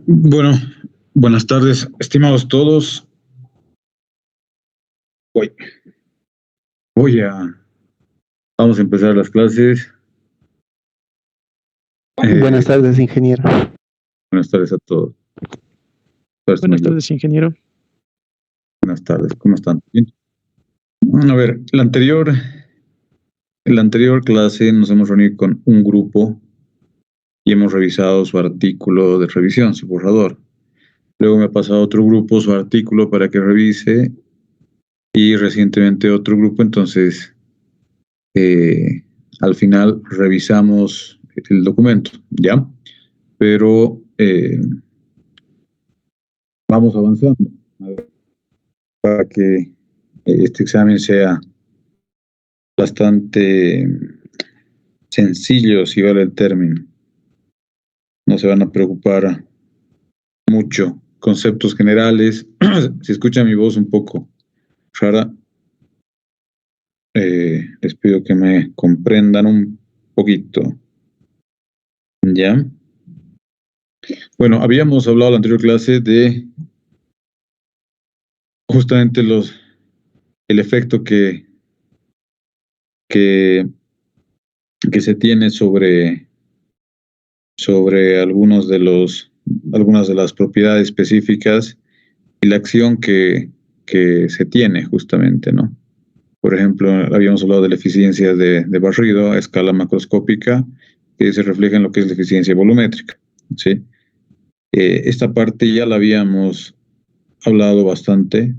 Bueno, buenas tardes, estimados todos. Hoy voy a, vamos a empezar las clases. Buenas tardes, ingeniero. Buenas tardes a todos. Buenas tardes, ingeniero. Buenas tardes, ¿cómo están? Bien. A ver, en la anterior clase nos hemos reunido con un grupo y hemos revisado su artículo de revisión, su borrador. Luego me ha pasado otro grupo su artículo para que revise y recientemente otro grupo, entonces al final revisamos el documento, ¿ya? Pero vamos avanzando para que este examen sea bastante sencillo, si vale el término. No se van a preocupar mucho. Conceptos generales. Si escuchan mi voz un poco rara, les pido que me comprendan un poquito. ¿Ya? Bueno, habíamos hablado en la anterior clase de justamente el efecto que se tiene sobre algunas de las propiedades específicas y la acción que se tiene justamente, ¿no? Por ejemplo, habíamos hablado de la eficiencia de barrido a escala macroscópica, que se refleja en lo que es la eficiencia volumétrica, ¿sí? Esta parte ya la habíamos hablado bastante,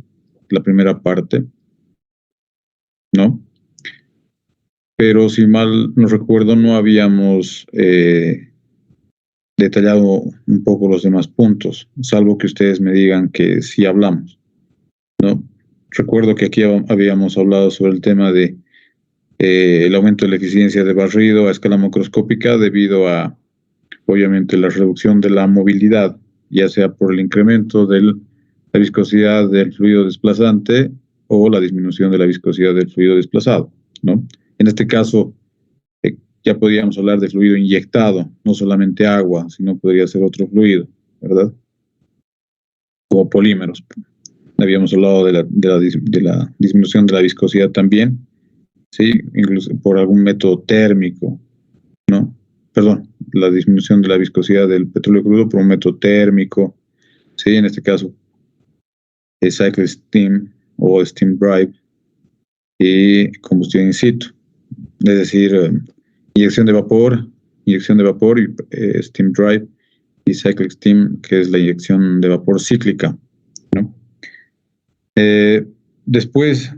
la primera parte, ¿no? Pero si mal no recuerdo, no habíamos detallado un poco los demás puntos, salvo que ustedes me digan que sí hablamos, ¿no? Recuerdo que aquí habíamos hablado sobre el tema de el aumento de la eficiencia de barrido a escala macroscópica debido a, obviamente, la reducción de la movilidad, ya sea por el incremento de la viscosidad del fluido desplazante o la disminución de la viscosidad del fluido desplazado, ¿no? En este caso, ya podríamos hablar de fluido inyectado, no solamente agua, sino podría ser otro fluido, ¿verdad? O polímeros. Habíamos hablado de la disminución de la viscosidad también, ¿sí? Incluso por algún método térmico, ¿no? Perdón, la disminución de la viscosidad del petróleo crudo por un método térmico, ¿sí? En este caso, cycle steam o steam drive y combustión in situ, es decir, inyección de vapor y steam drive y cycle steam, que es la inyección de vapor cíclica, ¿no? Después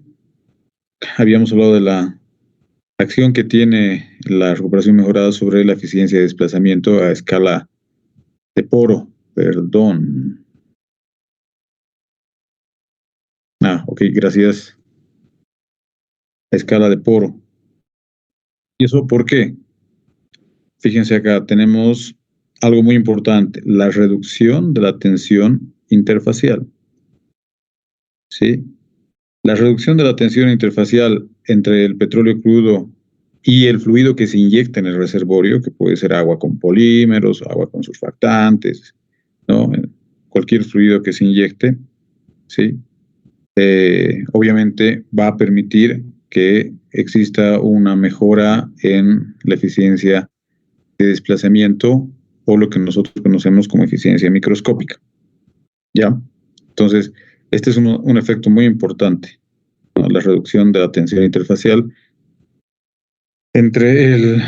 habíamos hablado de la acción que tiene la recuperación mejorada sobre la eficiencia de desplazamiento a escala de poro, perdón. Ok, gracias. A escala de poro. ¿Y eso por qué? Fíjense acá, tenemos algo muy importante, la reducción de la tensión interfacial. ¿Sí? La reducción de la tensión interfacial entre el petróleo crudo y el fluido que se inyecta en el reservorio, que puede ser agua con polímeros, agua con surfactantes, ¿no? Cualquier fluido que se inyecte, ¿sí? Obviamente va a permitir que exista una mejora en la eficiencia de desplazamiento o lo que nosotros conocemos como eficiencia microscópica. ¿Ya? Entonces, este es un efecto muy importante, ¿no? La reducción de la tensión interfacial entre el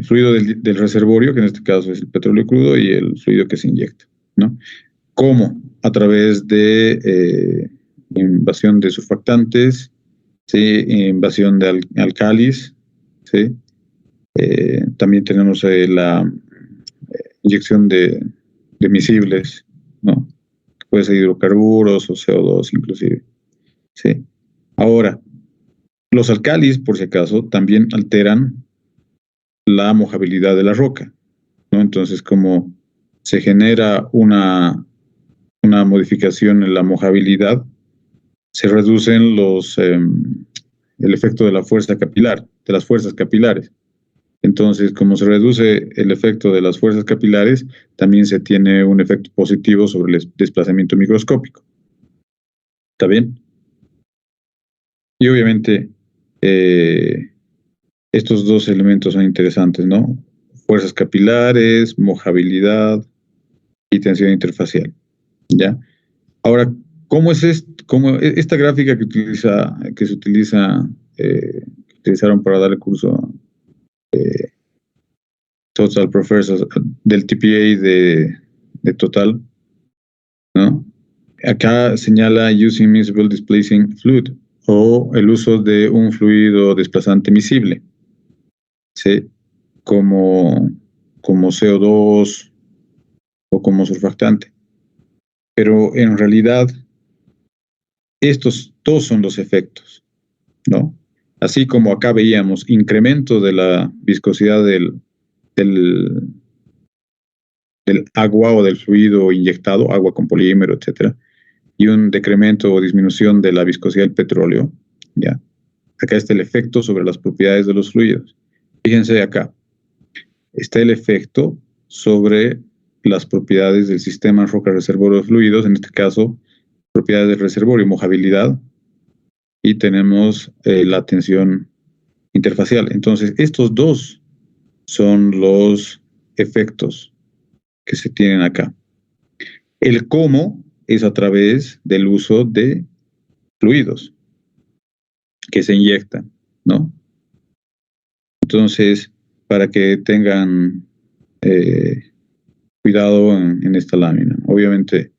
fluido del reservorio, que en este caso es el petróleo crudo, y el fluido que se inyecta, ¿no? ¿Cómo? A través de invasión de surfactantes, ¿sí? Invasión de alcalis, ¿sí? También tenemos la inyección de miscibles, ¿no? Puede ser hidrocarburos o CO2 inclusive, ¿sí? Ahora, los alcalis, por si acaso, también alteran la mojabilidad de la roca, ¿no? Entonces, como se genera una modificación en la mojabilidad, se reducen el efecto de la fuerza capilar, de las fuerzas capilares, Entonces, como se reduce el efecto de las fuerzas capilares, también se tiene un efecto positivo sobre el desplazamiento microscópico. ¿Está bien? Y obviamente, estos dos elementos son interesantes, ¿no? Fuerzas capilares, mojabilidad y tensión interfacial. ¿Ya? Ahora, ¿cómo es esta gráfica que se utiliza, que utilizaron para dar el curso Total Professors del TPA de Total, ¿no? Acá señala using miscible displacing fluid, o el uso de un fluido desplazante miscible, ¿sí? Como CO2 o como surfactante. Pero en realidad, estos dos son los efectos, ¿no? Así como acá veíamos incremento de la viscosidad del agua o del fluido inyectado, agua con polímero, etcétera, y un decremento o disminución de la viscosidad del petróleo, ¿ya? Acá está el efecto sobre las propiedades de los fluidos. Fíjense acá, está el efecto sobre las propiedades del sistema roca-reservorio de fluidos, en este caso, propiedades del reservorio, mojabilidad, y tenemos la tensión interfacial. Entonces, estos dos son los efectos que se tienen acá. El cómo es a través del uso de fluidos que se inyectan, ¿no? Entonces, para que tengan cuidado en esta lámina. Obviamente,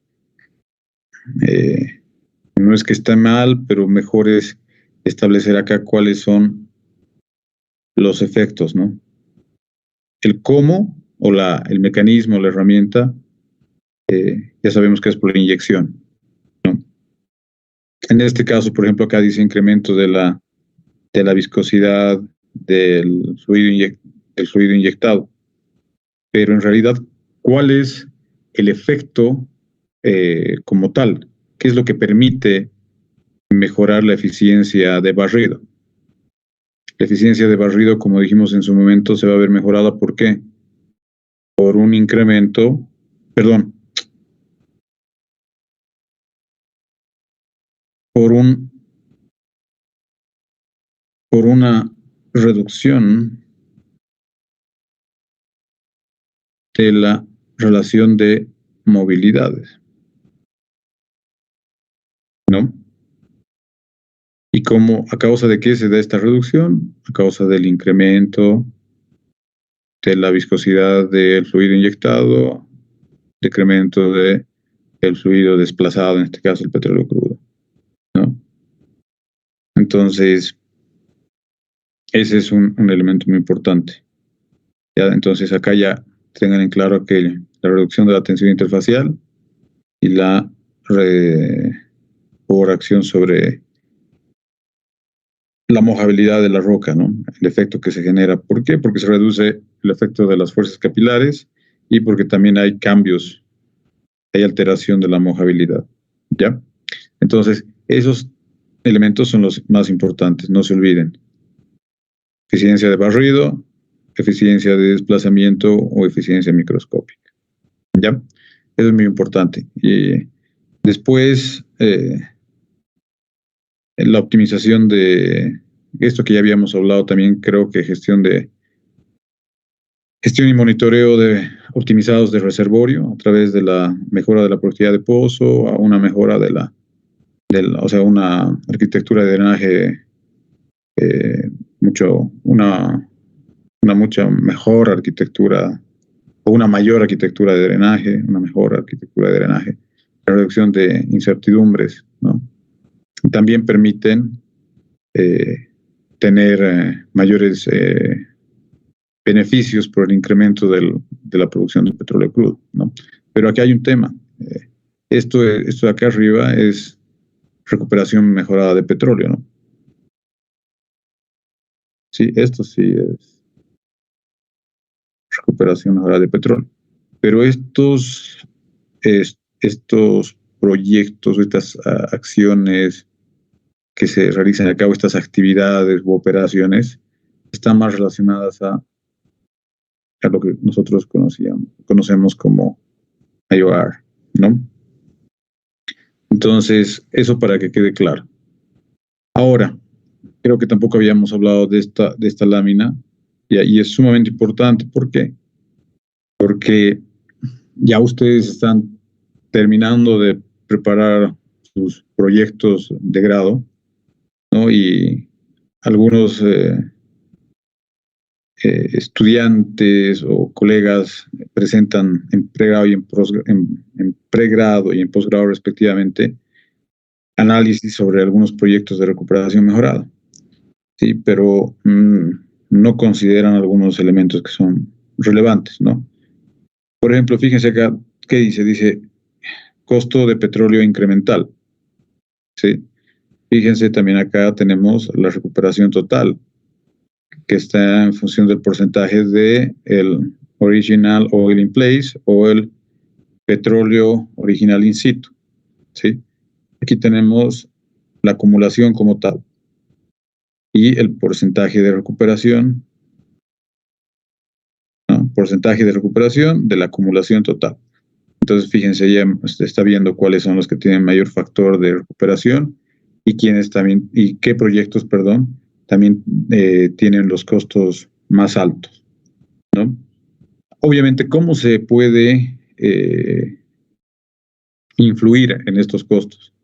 no es que esté mal, pero mejor es establecer acá cuáles son los efectos, ¿no? El cómo o el mecanismo, la herramienta, ya sabemos que es por la inyección, ¿no? En este caso, por ejemplo, acá dice incremento de la viscosidad del fluido inyectado. Pero en realidad, ¿cuál es el efecto como tal? ¿Qué es lo que permite mejorar la eficiencia de barrido? La eficiencia de barrido, como dijimos en su momento, se va a ver mejorada. ¿Por qué? Por un incremento, perdón, por una reducción de la relación de movilidades, ¿no? ¿Y cómo, a causa de qué se da esta reducción? A causa del incremento de la viscosidad del fluido inyectado, decremento del fluido desplazado, en este caso el petróleo crudo, ¿no? Entonces, ese es un elemento muy importante. ¿Ya? Entonces, acá ya tengan en claro que la reducción de la tensión interfacial y la por acción sobre la mojabilidad de la roca, ¿no? El efecto que se genera. ¿Por qué? Porque se reduce el efecto de las fuerzas capilares y porque también hay cambios, hay alteración de la mojabilidad, ¿ya? Entonces, esos elementos son los más importantes, no se olviden. Eficiencia de barrido, eficiencia de desplazamiento o eficiencia microscópica, ¿ya? Eso es muy importante. Y después, la optimización de esto que ya habíamos hablado también, creo que gestión y monitoreo optimizados de reservorio a través de la mejora de la productividad de pozo, a una mejora o sea, una arquitectura de drenaje una mucha mejor arquitectura o una mayor arquitectura de drenaje, una mejor arquitectura de drenaje, la reducción de incertidumbres, ¿no? También permiten tener mayores beneficios por el incremento de la producción de petróleo crudo, ¿no? Pero aquí hay un tema. Esto de acá arriba es recuperación mejorada de petróleo, ¿no? Sí, esto sí es recuperación mejorada de petróleo. Pero estos proyectos, estas acciones que se realizan a cabo, estas actividades u operaciones, están más relacionadas a a lo que nosotros conocemos como IOR, ¿no? Entonces, eso para que quede claro. Ahora, creo que tampoco habíamos hablado de esta lámina, y es sumamente importante. ¿Por qué? Porque ya ustedes están terminando de preparar sus proyectos de grado, ¿no? Y algunos estudiantes o colegas presentan en pregrado y en pregrado y en posgrado respectivamente análisis sobre algunos proyectos de recuperación mejorada, sí, pero no consideran algunos elementos que son relevantes, ¿no? Por ejemplo, fíjense acá, ¿qué dice? Dice costo de petróleo incremental, ¿sí? Fíjense también acá tenemos la recuperación total, que está en función del porcentaje de el original oil in place o el petróleo original in situ, ¿sí? Aquí tenemos la acumulación como tal y el porcentaje de recuperación, ¿no? Porcentaje de recuperación de la acumulación total. Entonces, fíjense, ya está viendo cuáles son los que tienen mayor factor de recuperación y quiénes también, y qué proyectos, perdón, también tienen los costos más altos, ¿no? Obviamente, ¿cómo se puede influir en estos costos?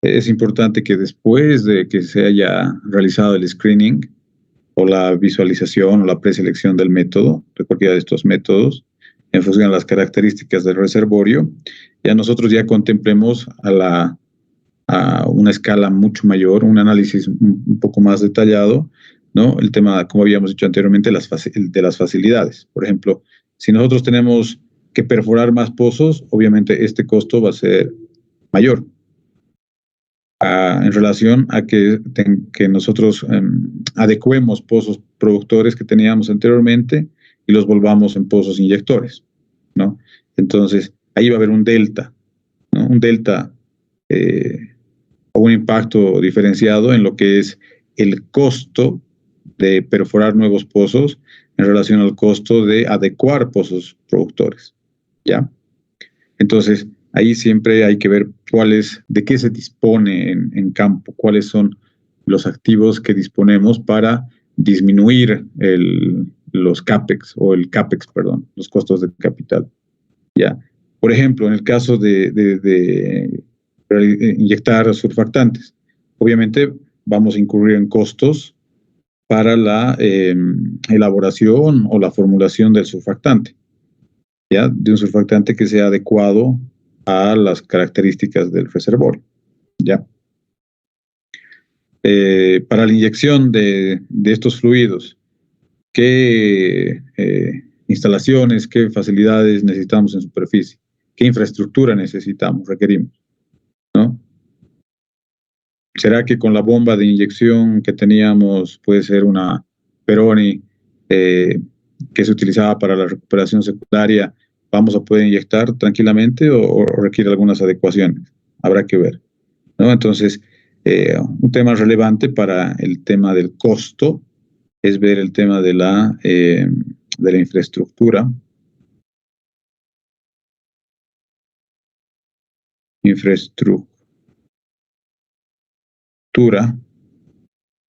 Es importante que después de que se haya realizado el screening o la visualización o la preselección del método, de cualquiera de estos métodos, en función de las características del reservorio, ya nosotros ya contemplemos a una escala mucho mayor, un análisis un poco más detallado, ¿no? El tema, como habíamos dicho anteriormente, de las facilidades. Por ejemplo, si nosotros tenemos que perforar más pozos, obviamente este costo va a ser mayor en relación a que nosotros adecuemos pozos productores que teníamos anteriormente y los volvamos en pozos inyectores, ¿no? Entonces, ahí va a haber un delta, ¿no? Un delta o un impacto diferenciado en lo que es el costo de perforar nuevos pozos en relación al costo de adecuar pozos productores, ¿ya? Entonces, ahí siempre hay que ver de qué se dispone en campo, cuáles son los activos que disponemos para disminuir los CAPEX, perdón, los costos de capital, ¿ya? Por ejemplo, en el caso de inyectar surfactantes, obviamente vamos a incurrir en costos para la elaboración o la formulación del surfactante, ¿ya? De un surfactante que sea adecuado a las características del reservorio, ¿ya? Para la inyección de estos fluidos, ¿qué instalaciones, qué facilidades necesitamos en superficie? ¿Qué infraestructura requerimos, ¿no? ¿Será que con la bomba de inyección que teníamos puede ser una Peroni que se utilizaba para la recuperación secundaria, vamos a poder inyectar tranquilamente o requiere algunas adecuaciones? Habrá que ver, ¿no? Entonces, un tema relevante para el tema del costo es ver el tema de la infraestructura.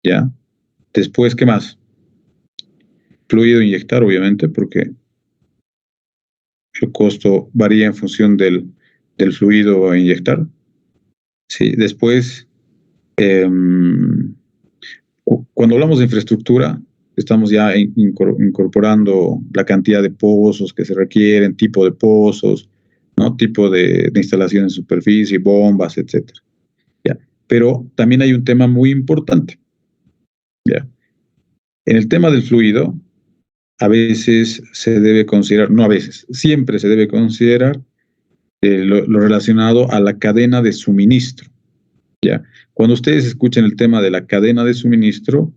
¿Ya? Después, ¿qué más? Fluido inyectar, obviamente, porque el costo varía en función del fluido a inyectar. Sí, después, cuando hablamos de infraestructura, estamos ya incorporando la cantidad de pozos que se requieren, tipo de pozos, ¿no? Tipo de instalación en superficie, bombas, etcétera. ¿Ya? Pero también hay un tema muy importante, ¿ya? En el tema del fluido, a veces se debe considerar, no a veces, siempre se debe considerar lo relacionado a la cadena de suministro, ¿ya? Cuando ustedes escuchen el tema de la cadena de suministro,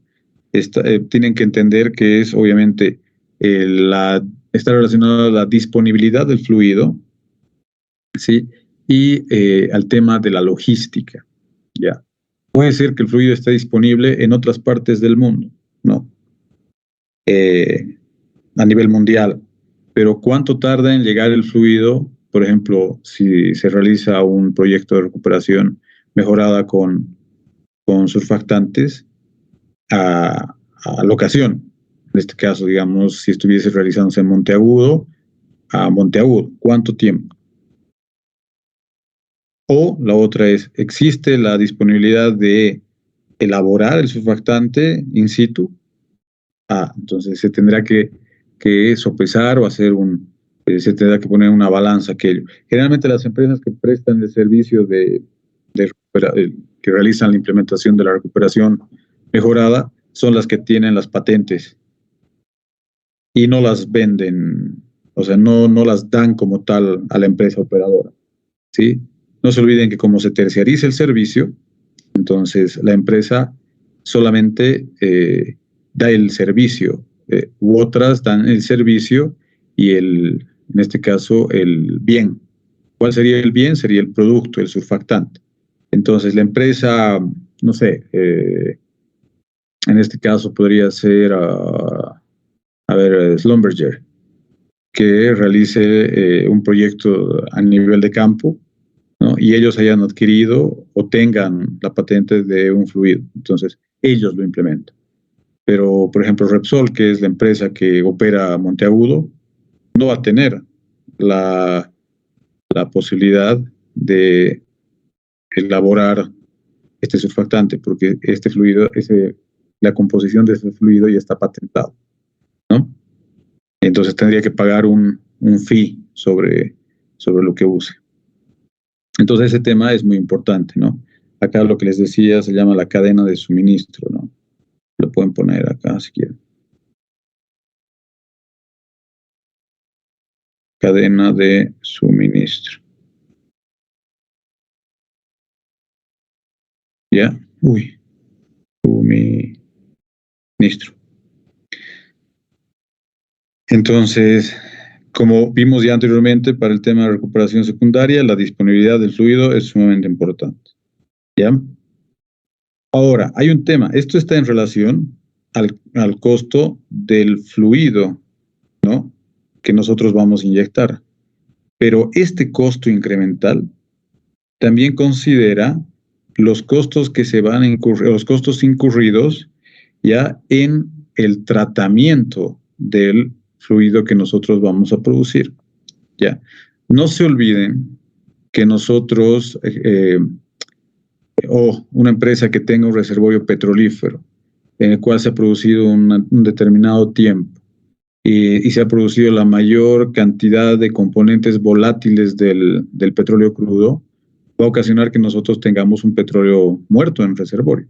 tienen que entender que es obviamente está relacionado a la disponibilidad del fluido, ¿sí? Y al tema de la logística, ¿ya? Puede ser que el fluido esté disponible en otras partes del mundo, ¿no? a nivel mundial, pero ¿cuánto tarda en llegar el fluido? Por ejemplo, si se realiza un proyecto de recuperación mejorada con surfactantes a locación. En este caso, digamos, si estuviese realizándose en Monteagudo a Monteagudo, ¿cuánto tiempo? O la otra es, ¿existe la disponibilidad de elaborar el surfactante in situ? Entonces se tendrá que sopesar o hacer se tendrá que poner una balanza aquello. Generalmente las empresas que prestan el servicio que realizan la implementación de la recuperación mejorada son las que tienen las patentes y no las venden, o sea, no las dan como tal a la empresa operadora, ¿sí? No se olviden que como se terciariza el servicio, entonces la empresa solamente da el servicio, u otras dan el servicio y en este caso el bien. ¿Cuál sería el bien? Sería el producto, el surfactante. Entonces la empresa, no sé, en este caso podría ser, Schlumberger, que realice un proyecto a nivel de campo, ¿no? Y ellos hayan adquirido o tengan la patente de un fluido. Entonces, ellos lo implementan. Pero, por ejemplo, Repsol, que es la empresa que opera Monteagudo, no va a tener la posibilidad de elaborar este surfactante, porque este fluido, la composición de ese fluido ya está patentado, ¿no? Entonces tendría que pagar un fee sobre lo que use. Entonces ese tema es muy importante, ¿no? Acá lo que les decía se llama la cadena de suministro, ¿no? Lo pueden poner acá si quieren. Cadena de suministro. ¿Ya? Suministro. Entonces, como vimos ya anteriormente, para el tema de recuperación secundaria, la disponibilidad del fluido es sumamente importante. ¿Ya? Ahora, hay un tema. Esto está en relación al costo del fluido, ¿no? Que nosotros vamos a inyectar. Pero este costo incremental también considera los costos que se van a incurrir, los costos incurridos ya en el tratamiento del fluido que nosotros vamos a producir. Ya. No se olviden que nosotros, o una empresa que tenga un reservorio petrolífero en el cual se ha producido un determinado tiempo y se ha producido la mayor cantidad de componentes volátiles del petróleo crudo, va a ocasionar que nosotros tengamos un petróleo muerto en el reservorio,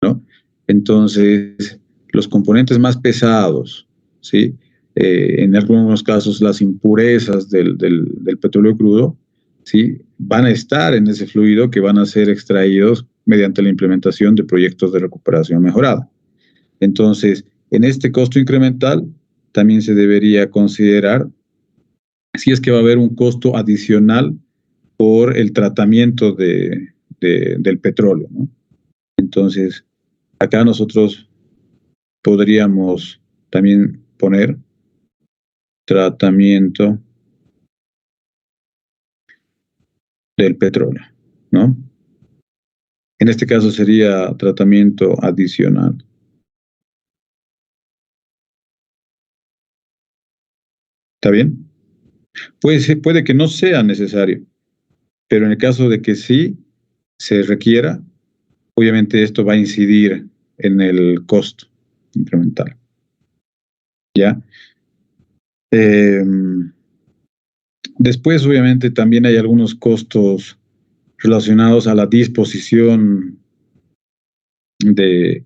¿no? Entonces, los componentes más pesados, ¿sí? En algunos casos las impurezas del petróleo crudo, ¿sí? Van a estar en ese fluido que van a ser extraídos mediante la implementación de proyectos de recuperación mejorada. Entonces, en este costo incremental también se debería considerar si es que va a haber un costo adicional por el tratamiento del petróleo, ¿no? Entonces, acá nosotros podríamos también poner tratamiento del petróleo, ¿no? En este caso sería tratamiento adicional. ¿Está bien? Puede que no sea necesario, pero en el caso de que sí se requiera, obviamente esto va a incidir en el costo incremental. ¿Ya? Después, obviamente, también hay algunos costos relacionados a la disposición del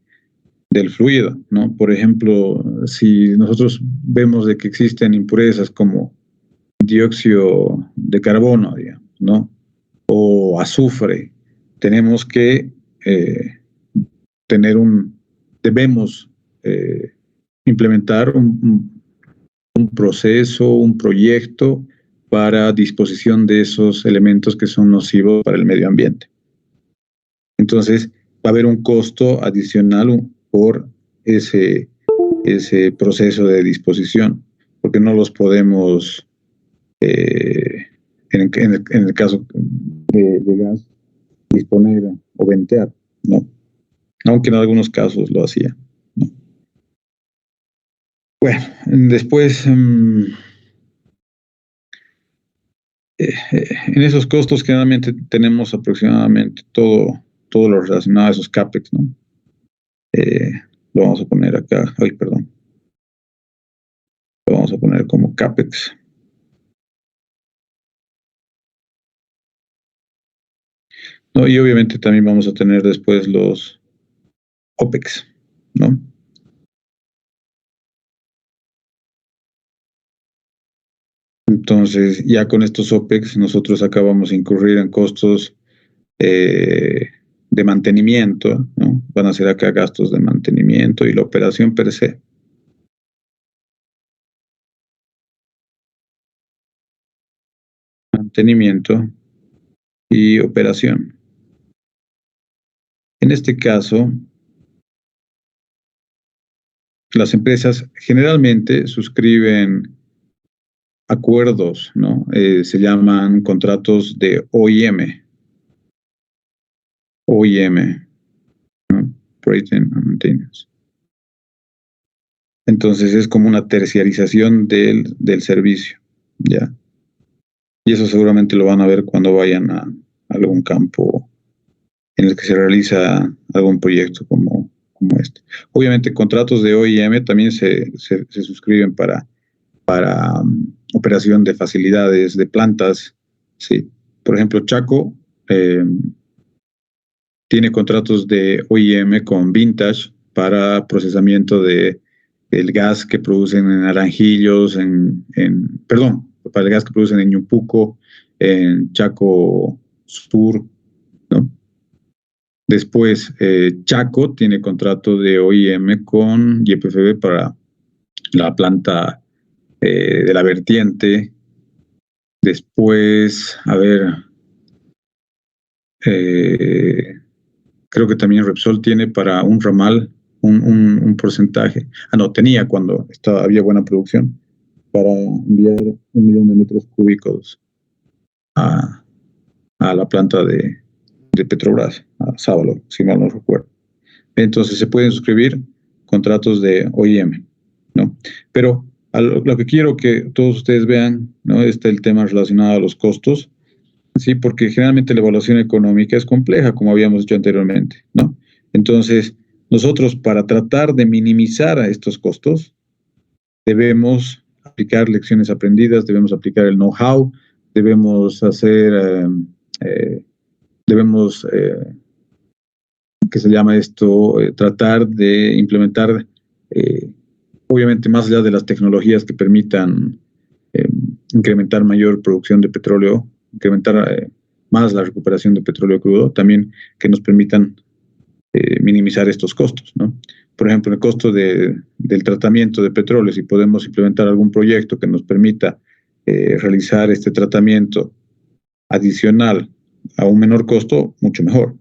fluido, ¿no? Por ejemplo, si nosotros vemos de que existen impurezas como dióxido de carbono, digamos, ¿no? O azufre, tenemos que debemos implementar un proceso, un proyecto para disposición de esos elementos que son nocivos para el medio ambiente. Entonces, va a haber un costo adicional por ese proceso de disposición. porque no los podemos, en el caso de gas, disponer o ventear, ¿no? Aunque en algunos casos lo hacía, ¿no? Bueno, después, en esos costos generalmente tenemos aproximadamente todo lo relacionado a esos CAPEX, ¿no? Lo vamos a poner acá, perdón. Lo vamos a poner como CAPEX. ¿No? Y obviamente también vamos a tener después los OPEX, ¿no? Entonces, ya con estos OPEX, nosotros acá vamos a incurrir en costos de mantenimiento, ¿no? Van a ser acá gastos de mantenimiento y la operación per se. Mantenimiento y operación. En este caso, las empresas generalmente suscriben acuerdos, ¿no? Se llaman contratos de OIM. OIM, ¿no? Operating and Maintenance. Entonces es como una terciarización del servicio, ¿ya? Y eso seguramente lo van a ver cuando vayan a algún campo en el que se realiza algún proyecto como este. Obviamente contratos de OIM también se suscriben para operación de facilidades, de plantas, ¿sí? Por ejemplo, Chaco tiene contratos de OIM con Vintage para procesamiento del gas que producen en Naranjillos, perdón, para el gas que producen en Ñupuco, en Chaco Sur, ¿no? Después, Chaco tiene contrato de OIM con YPFB para la planta de la vertiente. Después, a ver, creo que también Repsol tiene para un ramal un porcentaje. No, tenía cuando había buena producción para enviar 1 millón de metros cúbicos a la planta de Petrobras, a Sábalo, si mal no recuerdo. Entonces se pueden suscribir contratos de OIM, ¿no? Pero lo que quiero que todos ustedes vean, ¿no? Está el tema relacionado a los costos, ¿sí? Porque generalmente la evaluación económica es compleja, como habíamos dicho anteriormente, ¿no? Entonces, nosotros para tratar de minimizar a estos costos, debemos aplicar lecciones aprendidas, debemos aplicar el know-how, debemos hacer, ¿qué se llama esto? Tratar de implementar, obviamente más allá de las tecnologías que permitan incrementar mayor producción de petróleo, incrementar más la recuperación de petróleo crudo, también que nos permitan minimizar estos costos, ¿no? Por ejemplo, el costo del tratamiento de petróleo, si podemos implementar algún proyecto que nos permita realizar este tratamiento adicional a un menor costo, mucho mejor,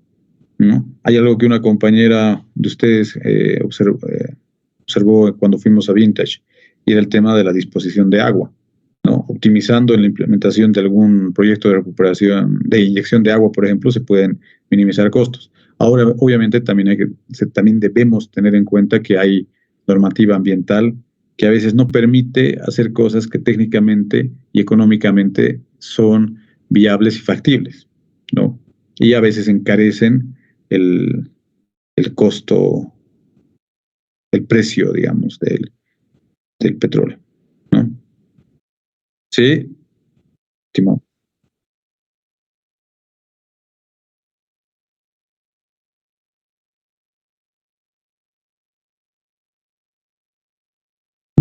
¿no? Hay algo que una compañera de ustedes observó cuando fuimos a Vintage, y era el tema de la disposición de agua, ¿no? Optimizando en la implementación de algún proyecto de recuperación, de inyección de agua, por ejemplo, se pueden minimizar costos. Ahora, obviamente, también debemos tener en cuenta que hay normativa ambiental que a veces no permite hacer cosas que técnicamente y económicamente son viables y factibles, ¿no? Y a veces encarecen el costo, el precio, digamos, del petróleo, ¿no? Sí, Timón.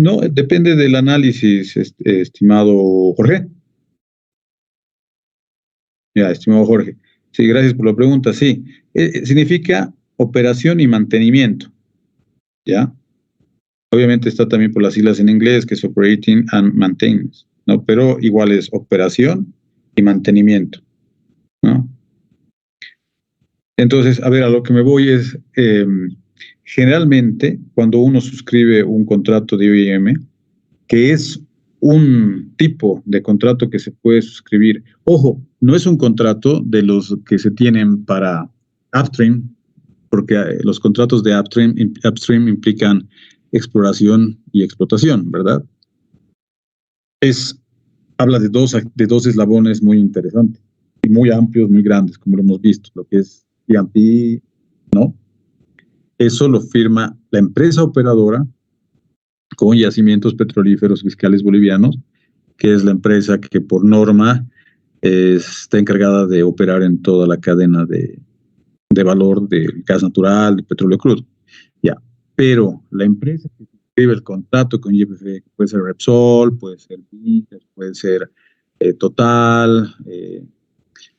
No, depende del análisis, estimado Jorge. Ya, estimado Jorge. Sí, gracias por la pregunta. Sí, significa operación y mantenimiento, ¿ya? Obviamente está también por las siglas en inglés, que es Operating and Maintenance, ¿no? Pero igual es operación y mantenimiento, ¿no? Entonces, a ver, a lo que me voy es, generalmente, cuando uno suscribe un contrato de OIM, que es un tipo de contrato que se puede suscribir. Ojo, no es un contrato de los que se tienen para upstream, porque los contratos de upstream implican exploración y explotación, ¿verdad? Habla de dos eslabones muy interesantes, y muy amplios, muy grandes, como lo hemos visto, lo que es E&P, ¿no? Eso lo firma la empresa operadora con yacimientos petrolíferos fiscales bolivianos, que es la empresa que por norma está encargada de operar en toda la cadena de valor del gas natural, de petróleo crudo. Ya. Pero la empresa que suscribe el contrato con YPF, puede ser Repsol, puede ser Vitas, puede ser Total,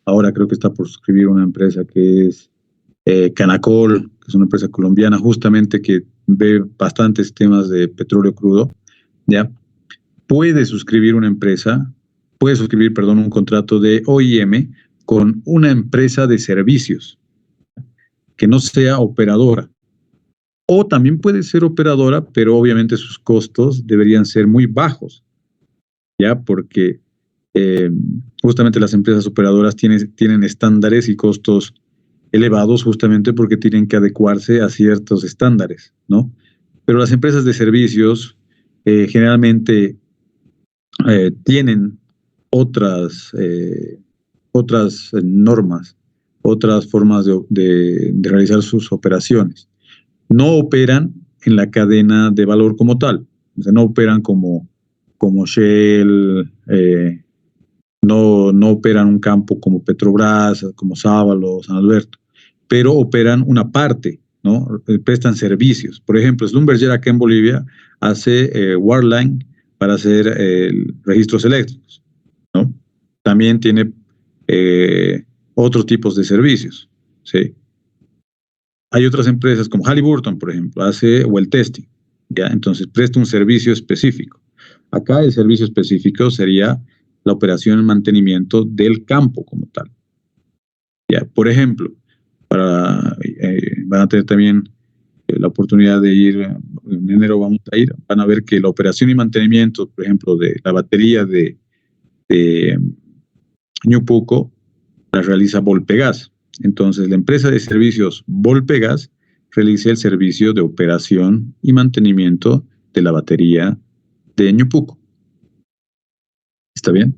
ahora creo que está por suscribir una empresa que es Canacol, que es una empresa colombiana justamente que ve bastantes temas de petróleo crudo, ¿ya? Puede suscribir un contrato de OIM con una empresa de servicios que no sea operadora. O también puede ser operadora, pero obviamente sus costos deberían ser muy bajos, ¿ya? Porque justamente las empresas operadoras tienen estándares y costos elevados justamente porque tienen que adecuarse a ciertos estándares, ¿no? Pero las empresas de servicios generalmente tienen otras normas, otras formas de realizar sus operaciones. No operan en la cadena de valor como tal, o sea, no operan como Shell, no operan un campo como Petrobras, como Sábalo, San Alberto, pero operan una parte, ¿no? Prestan servicios. Por ejemplo, Schlumberger acá en Bolivia hace wireline para hacer registros eléctricos, ¿no? También tiene otros tipos de servicios, ¿sí? Hay otras empresas como Halliburton, por ejemplo, hace well testing, ¿ya? Entonces presta un servicio específico. Acá el servicio específico sería la operación y mantenimiento del campo como tal. ¿Ya? Por ejemplo, van a tener también la oportunidad de ir, en enero vamos a ir, van a ver que la operación y mantenimiento, por ejemplo, de la batería de Ñupuco, la realiza Volpegas. Entonces, la empresa de servicios Volpegas realiza el servicio de operación y mantenimiento de la batería de Ñupuco. ¿Está bien?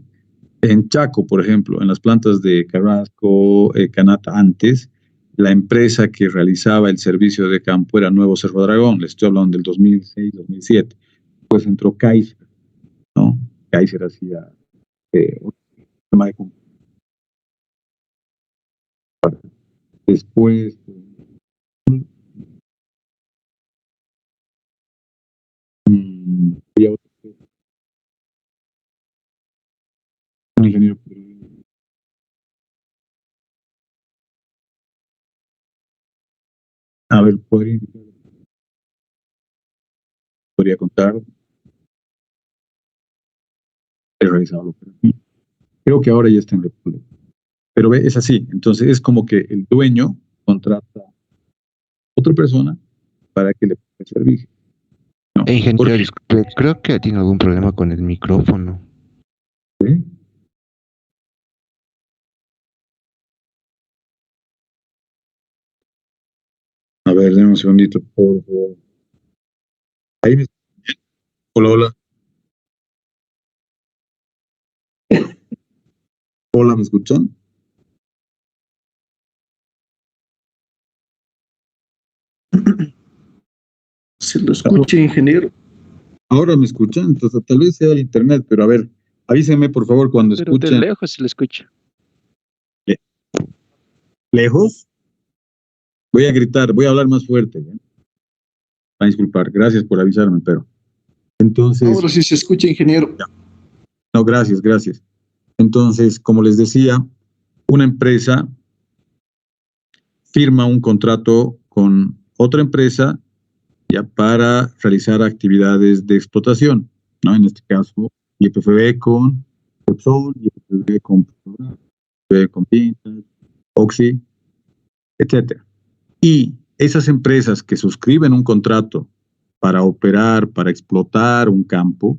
En Chaco, por ejemplo, en las plantas de Carrasco, Canata antes, la empresa que realizaba el servicio de campo era Nuevo Cerro Dragón, les estoy hablando del 2006-2007. Pues entró Kaiser, ¿no? Kaiser hacía un tema de después. Había otro, un ingeniero. A ver, podría contar, he realizado la operación. Creo que ahora ya está en República. Pero es así, entonces es como que el dueño contrata a otra persona para que le preste servicio. No, Ingeniero, disculpe, creo que tiene algún problema con el micrófono. ¿sí? A ver, denme un segundito, por favor. Ahí me... Hola, hola. Hola, ¿me escuchan? Se lo escucha, ingeniero. Ahora me escuchan, entonces tal vez sea el internet, pero a ver, avísenme por favor cuando escuchen. De lejos se le escucha. ¿Lejos? Voy a gritar, voy a hablar más fuerte. ¿Ya? A disculpar, gracias por avisarme, pero... Entonces... Ahora sí se escucha, ingeniero. Ya. No, gracias, gracias. Entonces, como les decía, una empresa firma un contrato con otra empresa ya para realizar actividades de explotación, ¿no? En este caso, YPFB con Repsol, YPFB con Petrobras, YPFB con Pintas, Oxy, etcétera. Y esas empresas que suscriben un contrato para operar, para explotar un campo,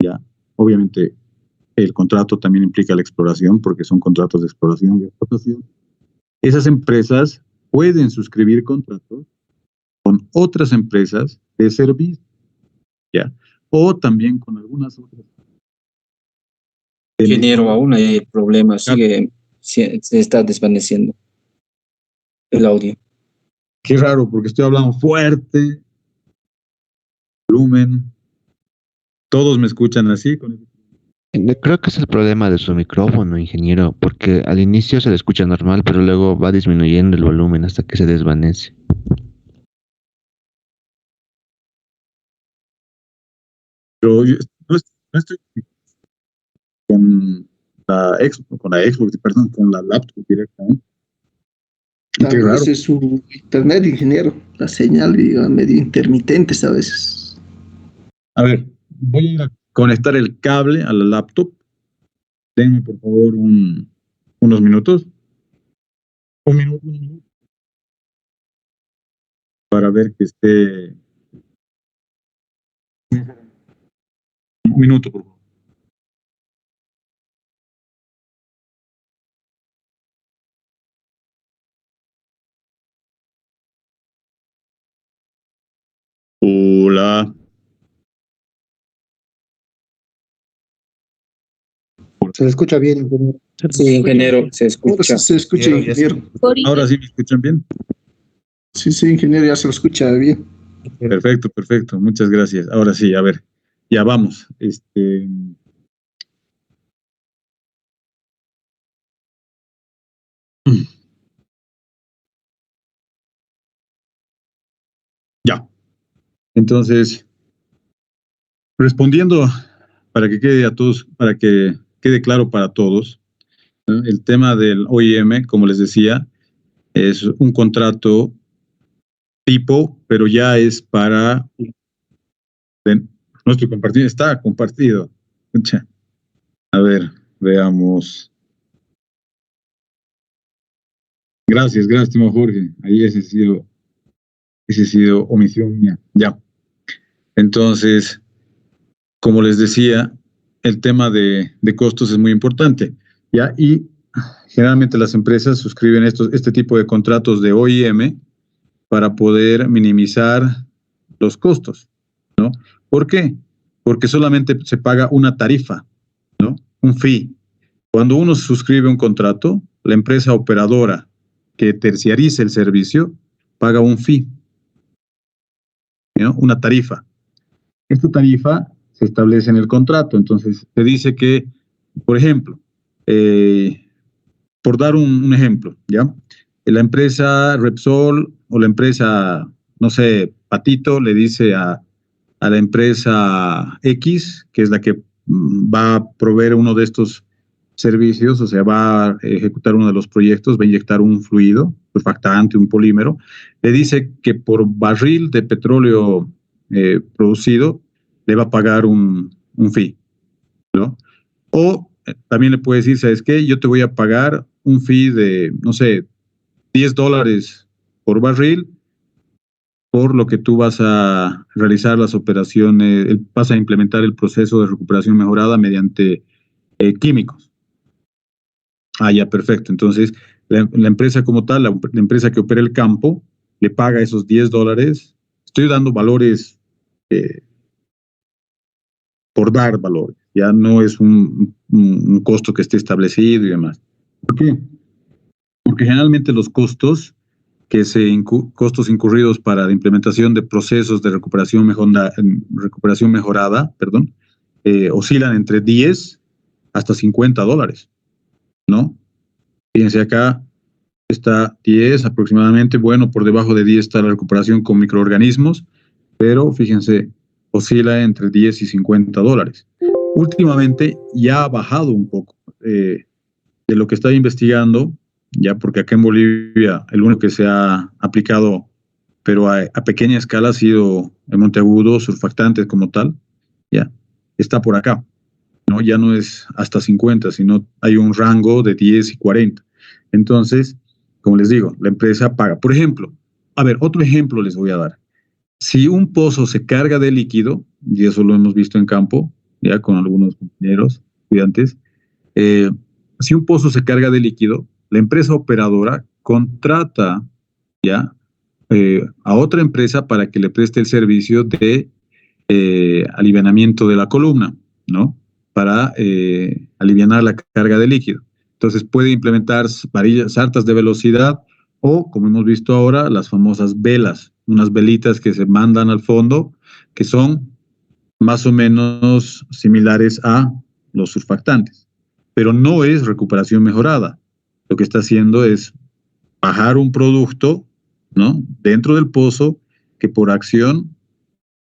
ya obviamente el contrato también implica la exploración, porque son contratos de exploración y explotación. Esas empresas pueden suscribir contratos con otras empresas de servicio, ¿ya? O también con algunas otras. Ingeniero, aún hay problemas, se está desvaneciendo el audio. Qué raro, porque estoy hablando fuerte, volumen. Todos me escuchan así. Creo que es el problema de su micrófono, ingeniero, porque al inicio se le escucha normal, pero luego va disminuyendo el volumen hasta que se desvanece. Pero yo no estoy con la Xbox, perdón, con la laptop directamente. Qué Tal raro. vez es su internet, ingeniero. La señal, diga, medio intermitente a veces. A ver, voy a ir a conectar el cable a la laptop. Denme, por favor, unos minutos. Un minuto. Para ver que esté. Un minuto, por favor. Hola. Se le escucha bien, ingeniero. Sí, ingeniero, se Ahora escucha. sí se escucha, ingeniero. Ahora sí me escuchan bien. Sí, ingeniero, ya se lo escucha bien. Perfecto. Muchas gracias. Ahora sí, a ver, ya vamos. Ya. Entonces, respondiendo para que quede a todos, para que quede claro para todos, ¿no? El tema del OIM, como les decía, es un contrato tipo, pero ya es para nuestro compartido, está compartido. A ver, veamos. Gracias, Timo Jorge. Ahí ese ha sido omisión mía. Ya. Entonces, como les decía, el tema de costos es muy importante. ¿Ya? Y generalmente las empresas suscriben este tipo de contratos de OIM para poder minimizar los costos, ¿no? ¿Por qué? Porque solamente se paga una tarifa, ¿no? Un fee. Cuando uno suscribe un contrato, la empresa operadora que terciariza el servicio paga un fee, ¿no? Una tarifa. Esta tarifa se establece en el contrato, entonces se dice que, por ejemplo, por dar un ejemplo, ¿ya? La empresa Repsol o la empresa, no sé, Patito, le dice a la empresa X, que es la que va a proveer uno de estos servicios, o sea, va a ejecutar uno de los proyectos, va a inyectar un fluido, surfactante, un polímero, le dice que por barril de petróleo producido le va a pagar un fee, ¿no? O también le puede decir, ¿sabes qué? Yo te voy a pagar un fee de, no sé, $10 por barril, por lo que tú vas a realizar las operaciones, vas a implementar el proceso de recuperación mejorada mediante químicos. Ya, perfecto. Entonces, la empresa como tal, la empresa que opera el campo, le paga esos $10. Estoy dando valores por dar valores. Ya no es un costo que esté establecido y demás. ¿Por qué? Porque generalmente los costos costos incurridos para la implementación de procesos de recuperación mejorada, oscilan entre 10 hasta $50, ¿no? Fíjense acá, está 10 aproximadamente, bueno, por debajo de 10 está la recuperación con microorganismos, pero fíjense, oscila entre 10 y $50. Últimamente ya ha bajado un poco de lo que estaba investigando, ya porque acá en Bolivia el único que se ha aplicado, pero a pequeña escala, ha sido en Monteagudo, surfactantes como tal, ya, está por acá, ¿no? Ya no es hasta 50, sino hay un rango de 10 y 40. Entonces, como les digo, la empresa paga. Por ejemplo, a ver, otro ejemplo les voy a dar. Si un pozo se carga de líquido, y eso lo hemos visto en campo, ya con algunos compañeros, estudiantes. Si un pozo se carga de líquido, la empresa operadora contrata ya a otra empresa para que le preste el servicio de alivianamiento de la columna, ¿no? Para alivianar la carga de líquido. Entonces puede implementar varillas hartas de velocidad o, como hemos visto ahora, las famosas velas, unas velitas que se mandan al fondo, que son más o menos similares a los surfactantes. Pero no es recuperación mejorada. Lo que está haciendo es bajar un producto, ¿no?, dentro del pozo que por la acción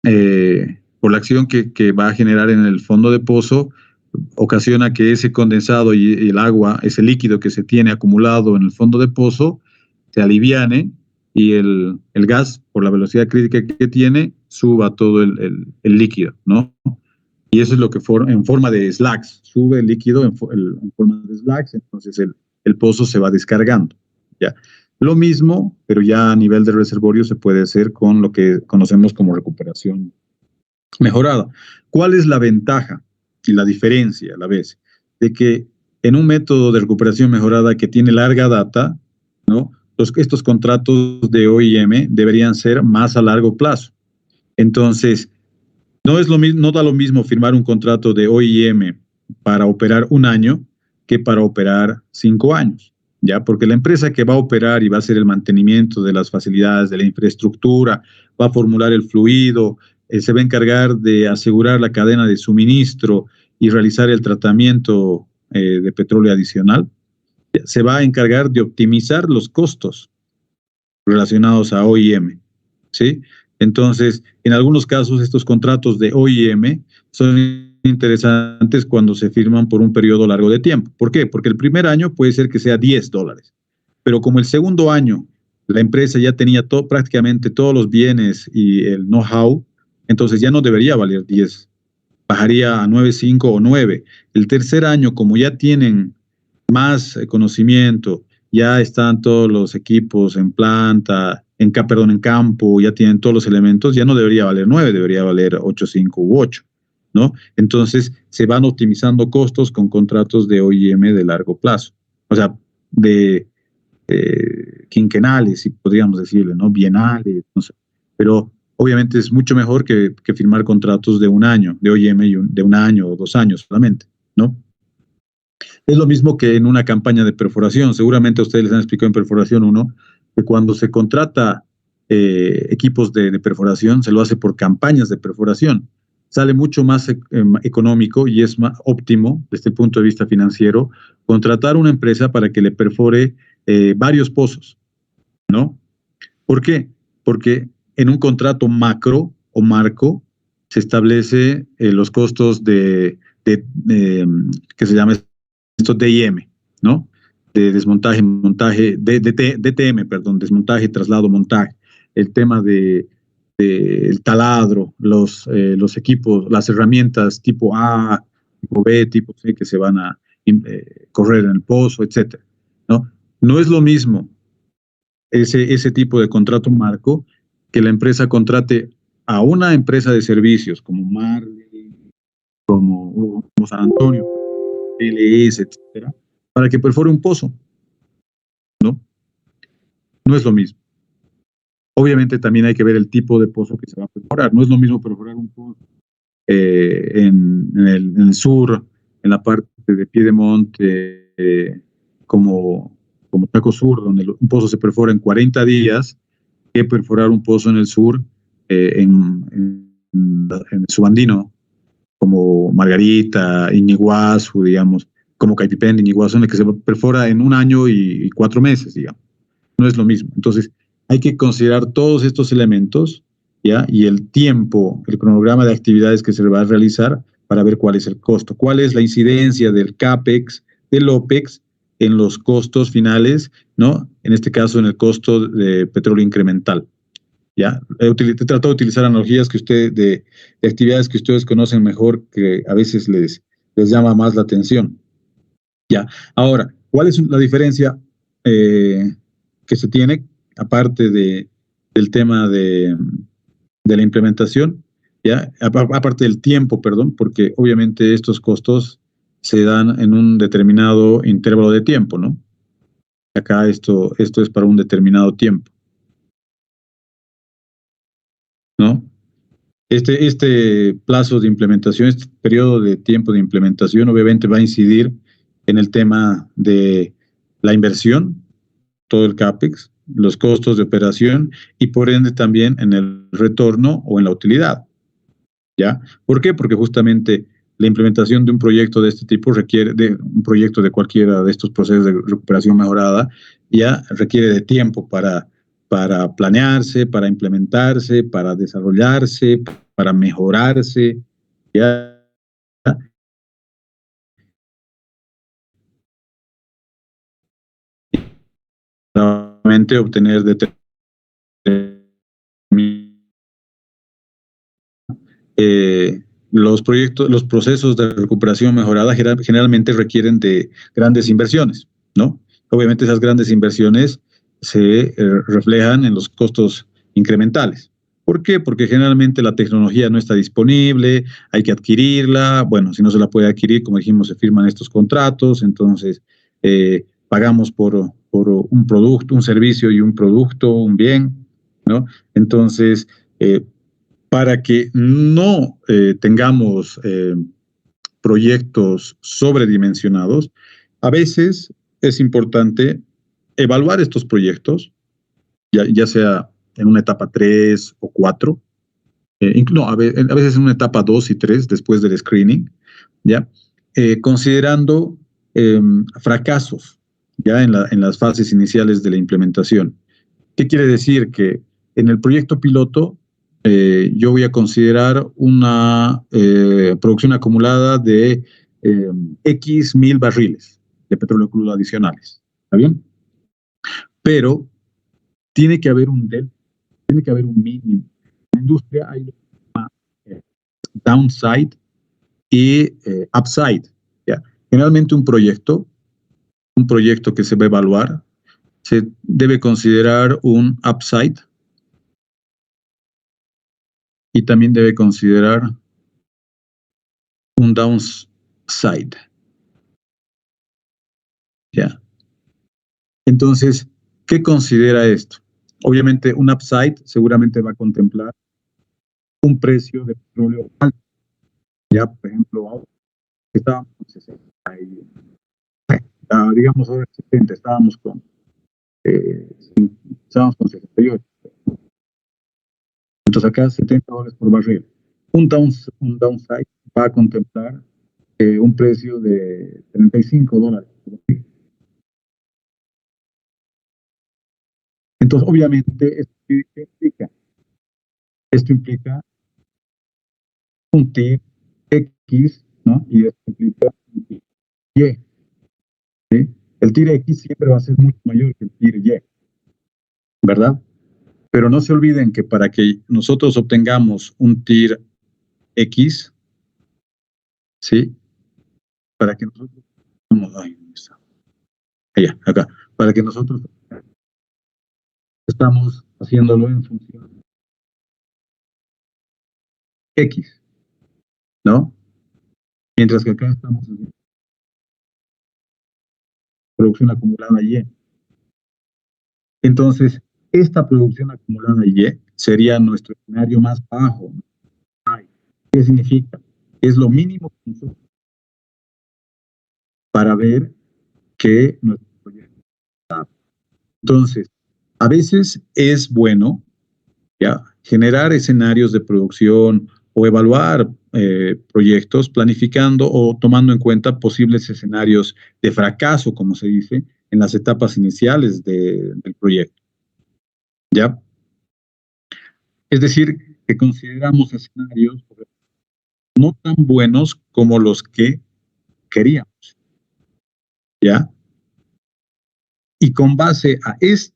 que va a generar en el fondo de pozo, ocasiona que ese condensado y el agua, ese líquido que se tiene acumulado en el fondo de pozo, se aliviane y el gas, por la velocidad crítica que tiene, suba todo el líquido, ¿no? Y eso es lo que en forma de slags, sube el líquido en forma de slags, entonces el pozo se va descargando, ¿ya? Lo mismo, pero ya a nivel de reservorio se puede hacer con lo que conocemos como recuperación mejorada. ¿Cuál es la ventaja y la diferencia a la vez? De que en un método de recuperación mejorada que tiene larga data, ¿no?, estos contratos de OIM deberían ser más a largo plazo. Entonces, no da lo mismo firmar un contrato de OIM para operar un año que para operar 5 años, ¿ya? Porque la empresa que va a operar y va a hacer el mantenimiento de las facilidades, de la infraestructura, va a formular el fluido, se va a encargar de asegurar la cadena de suministro y realizar el tratamiento de petróleo adicional, se va a encargar de optimizar los costos relacionados a OIM, ¿sí? Entonces, en algunos casos, estos contratos de OIM son interesantes cuando se firman por un periodo largo de tiempo. ¿Por qué? Porque el primer año puede ser que sea $10, pero como el segundo año la empresa ya tenía prácticamente todos los bienes y el know-how, entonces ya no debería valer 10, bajaría a 9.5 o 9. El tercer año, como ya tienen más conocimiento, ya están todos los equipos en planta, en campo, ya tienen todos los elementos, ya no debería valer 9, debería valer 8.5 u 8, ¿no? Entonces se van optimizando costos con contratos de OIM de largo plazo, o sea, de quinquenales, si podríamos decirle, ¿no? Bienales, no sé. Pero obviamente es mucho mejor que firmar contratos de un año, de OIM de un año o 2 años solamente, ¿no? Es lo mismo que en una campaña de perforación. Seguramente a ustedes les han explicado en perforación 1 que cuando se contrata equipos de perforación, se lo hace por campañas de perforación. Sale mucho más económico y es más óptimo desde el punto de vista financiero contratar una empresa para que le perfore varios pozos, ¿no? ¿Por qué? Porque en un contrato macro o marco se establece los costos que se llama esto DIM, ¿no? De desmontaje, montaje, DTM, perdón, desmontaje, traslado, montaje. El tema el taladro, los equipos, las herramientas tipo A, tipo B, tipo C que se van a correr en el pozo, etcétera, ¿no? No es lo mismo ese tipo de contrato marco que la empresa contrate a una empresa de servicios como Marley, como San Antonio, LS, etcétera, para que perfore un pozo, ¿no? No es lo mismo. Obviamente también hay que ver el tipo de pozo que se va a perforar. No es lo mismo perforar un pozo en el sur, en la parte de Piedemonte, como Chaco Sur, donde un pozo se perfora en 40 días, que perforar un pozo en el sur, en el subandino, como Margarita, Iñiguazu, digamos, como Caipipén, Iñiguazu, en el que se perfora en 1 año y 4 meses, digamos. No es lo mismo. Entonces, hay que considerar todos estos elementos, ¿ya? Y el tiempo, el cronograma de actividades que se va a realizar para ver cuál es el costo, cuál es la incidencia del CAPEX, del OPEX en los costos finales, ¿no? En este caso, en el costo de petróleo incremental, ¿ya? He tratado de utilizar analogías de actividades que ustedes conocen mejor, que a veces les llama más la atención, ¿ya? Ahora, ¿cuál es la diferencia que se tiene, aparte del tema de la implementación? ¿ya? Aparte del tiempo, perdón, porque obviamente estos costos se dan en un determinado intervalo de tiempo, ¿no? Acá esto es para un determinado tiempo, ¿no? Este plazo de implementación, este periodo de tiempo de implementación, obviamente va a incidir en el tema de la inversión, todo el CAPEX, los costos de operación y por ende también en el retorno o en la utilidad, ¿ya? ¿Por qué? Porque justamente la implementación de un proyecto de este tipo requiere de un proyecto de cualquiera de estos procesos de recuperación mejorada, ya requiere de tiempo para planearse, para implementarse, para desarrollarse, para mejorarse, ya. Realmente obtener los proyectos, los procesos de recuperación mejorada generalmente requieren de grandes inversiones, ¿no? Obviamente esas grandes inversiones se reflejan en los costos incrementales. ¿Por qué? Porque generalmente la tecnología no está disponible, hay que adquirirla, bueno, si no se la puede adquirir, como dijimos, se firman estos contratos, entonces pagamos por un producto, un servicio y un producto, un bien, ¿no? Entonces, para que no tengamos proyectos sobredimensionados, a veces es importante evaluar estos proyectos, ya sea en una etapa 3 o 4, no, a veces en una etapa 2 y 3 después del screening, ¿ya? Considerando fracasos ya en las fases iniciales de la implementación. ¿Qué quiere decir? Que en el proyecto piloto yo voy a considerar una producción acumulada de X mil barriles de petróleo crudo adicionales. ¿Está bien? Pero tiene que haber un delta, tiene que haber un mínimo. En la industria hay lo que se llama downside y upside. ¿Ya? Generalmente un proyecto que se va a evaluar se debe considerar un upside y también debe considerar un downside. ¿Ya? Entonces, ¿qué considera esto? Obviamente, un upside seguramente va a contemplar un precio de petróleo alto. Ya, por ejemplo, ahora estábamos con 60, digamos ahora 70, estábamos con 68. Entonces acá $70 por barril. Un downside va a contemplar un precio de $35 por barril. Entonces, obviamente, esto implica un TIR X, ¿no? Y esto implica un TIR Y. ¿Sí? El TIR X siempre va a ser mucho mayor que el TIR Y, ¿verdad? Pero no se olviden que para que nosotros obtengamos un TIR X, ¿sí? Para que nosotros... acá. Para que nosotros estamos haciéndolo en función X, ¿no? Mientras que acá estamos haciendo producción acumulada Y. Entonces, esta producción acumulada Y sería nuestro escenario más bajo. ¿Qué significa? Es lo mínimo que nosotros para ver que nuestro proyecto está. Entonces, a veces es bueno ya generar escenarios de producción o evaluar proyectos planificando o tomando en cuenta posibles escenarios de fracaso, como se dice, en las etapas iniciales del proyecto. ¿Ya? Es decir, que consideramos escenarios no tan buenos como los que queríamos. ¿Ya? Y con base a este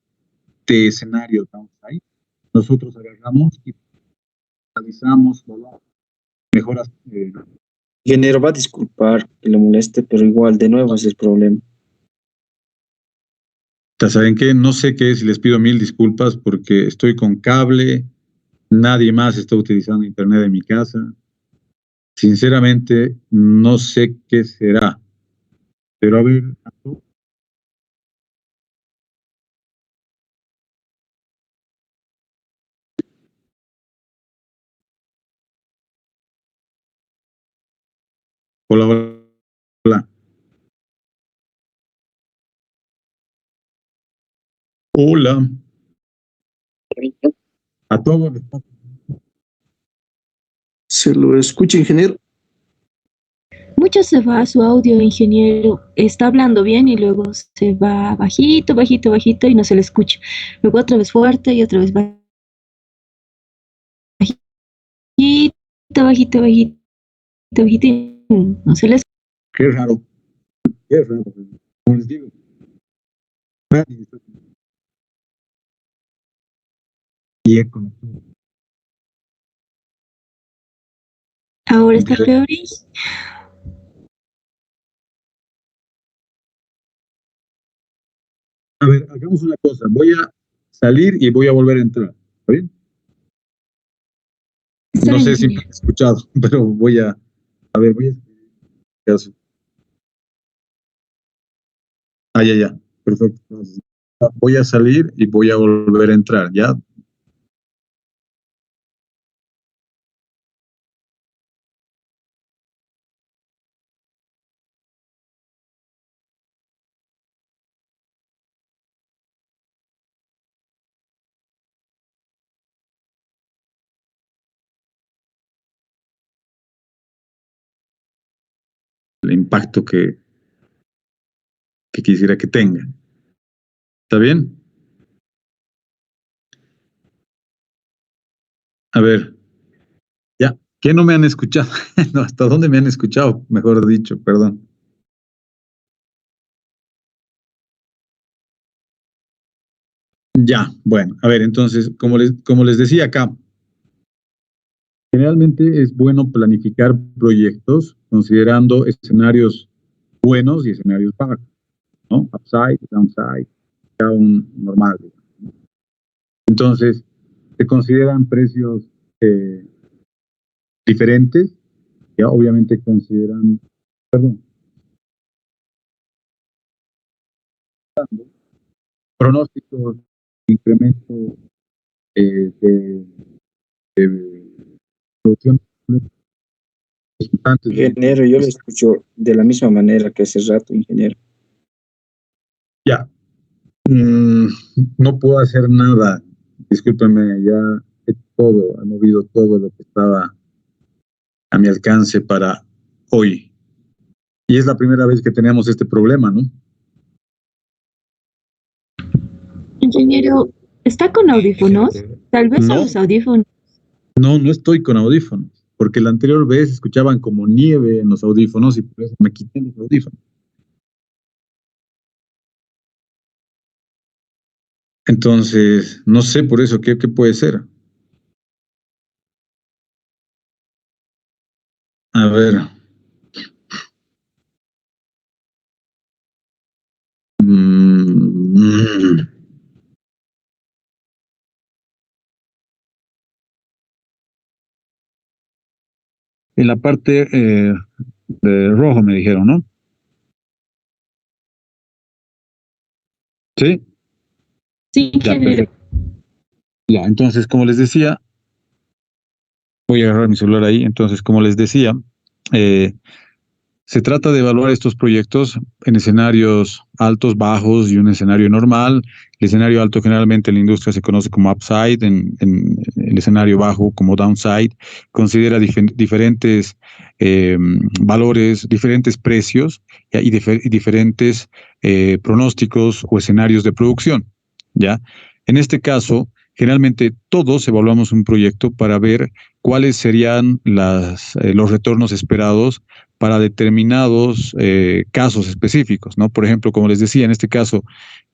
escenario downside, nosotros agarramos y realizamos mejoras. Ingeniero, va a disculpar que le moleste, pero igual de nuevo es el problema. ¿Saben qué? No sé qué es y les pido mil disculpas porque estoy con cable Nadie más está utilizando internet en mi casa. Sinceramente, no sé qué será. Pero a ver, hola, hola. Hola. A todos. ¿Se lo escucha, ingeniero? Mucho se va su audio, ingeniero. Está hablando bien y luego se va bajito, bajito, bajito y no se le escucha. Luego otra vez fuerte y otra vez bajito, bajito, bajito, bajito y no se le escucha. Qué raro. Qué raro. Como les digo. Nadie está- Y eco. Ahora está peor. A ver, hagamos una cosa. Voy a salir y voy a volver a entrar. ¿Está bien? Está No bien, sé si me ingeniero. han escuchado, pero a ver, voy a caso. Ah, ya, ya. Perfecto. Entonces, voy a salir y voy a volver a entrar, ¿ya? El impacto que quisiera que tenga. ¿Está bien? A ver, ya. ¿Qué no me han escuchado? No, ¿hasta dónde me han escuchado? Mejor dicho, perdón. Ya, bueno, a ver, entonces, como les decía acá, generalmente es bueno planificar proyectos considerando escenarios buenos y escenarios bajos, ¿no? Upside, downside, cada un normal. Entonces, se consideran precios eh, diferentes, ya obviamente consideran, perdón, pronósticos, incremento de producción resultantes de Ingeniero, yo lo escucho de la misma manera que hace rato, ingeniero. ya. Mm, no puedo hacer nada. Discúlpeme, ya he movido todo lo que estaba a mi alcance para hoy. Y es la primera vez que tenemos este problema, ¿no? Ingeniero, ¿está con audífonos? Tal vez son No, los audífonos. no estoy con audífonos, porque la anterior vez escuchaban como nieve en los audífonos y por eso me quité los audífonos. Entonces, no sé por eso qué puede ser. A ver. Mm, en la parte de rojo me dijeron, ¿no? Sí, Sí, ya, ingeniero. perfecto. Ya, entonces, como les decía, voy a agarrar mi celular ahí. Entonces, como les decía, eh, se trata de evaluar estos proyectos en escenarios altos, bajos y un escenario normal. El escenario alto generalmente en la industria se conoce como upside, en el escenario bajo como downside. Considera diferentes valores, diferentes precios y diferentes pronósticos o escenarios de producción. ¿Ya? En este caso, generalmente todos evaluamos un proyecto para ver cuáles serían los retornos esperados para determinados casos específicos, ¿no? Por ejemplo, como les decía, en este caso,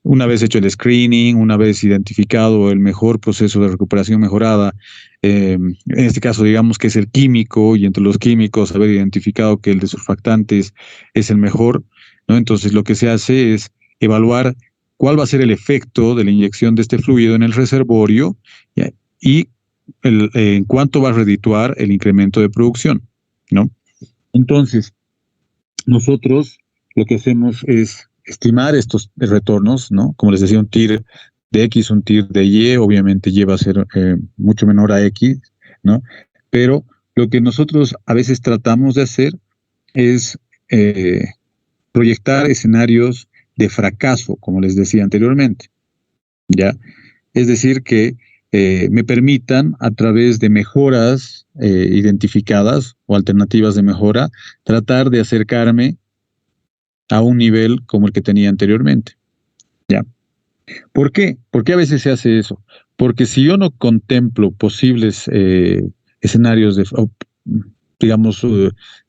una vez hecho el screening, una vez identificado el mejor proceso de recuperación mejorada, en este caso digamos que es el químico y entre los químicos haber identificado que el de surfactantes es el mejor, ¿no? Entonces lo que se hace es evaluar cuál va a ser el efecto de la inyección de este fluido en el reservorio, ¿ya? Y en cuánto va a redituar el incremento de producción, ¿no? Entonces, nosotros lo que hacemos es estimar estos retornos, ¿no? Como les decía, un TIR de X, un TIR de Y, obviamente Y va a ser mucho menor a X, ¿no? Pero lo que nosotros a veces tratamos de hacer es proyectar escenarios de fracaso, como les decía anteriormente, ¿ya? Es decir, que me permitan, a través de mejoras identificadas o alternativas de mejora, tratar de acercarme a un nivel como el que tenía anteriormente, ¿ya? ¿Por qué? ¿Por qué a veces se hace eso? Porque si yo no contemplo posibles escenarios digamos,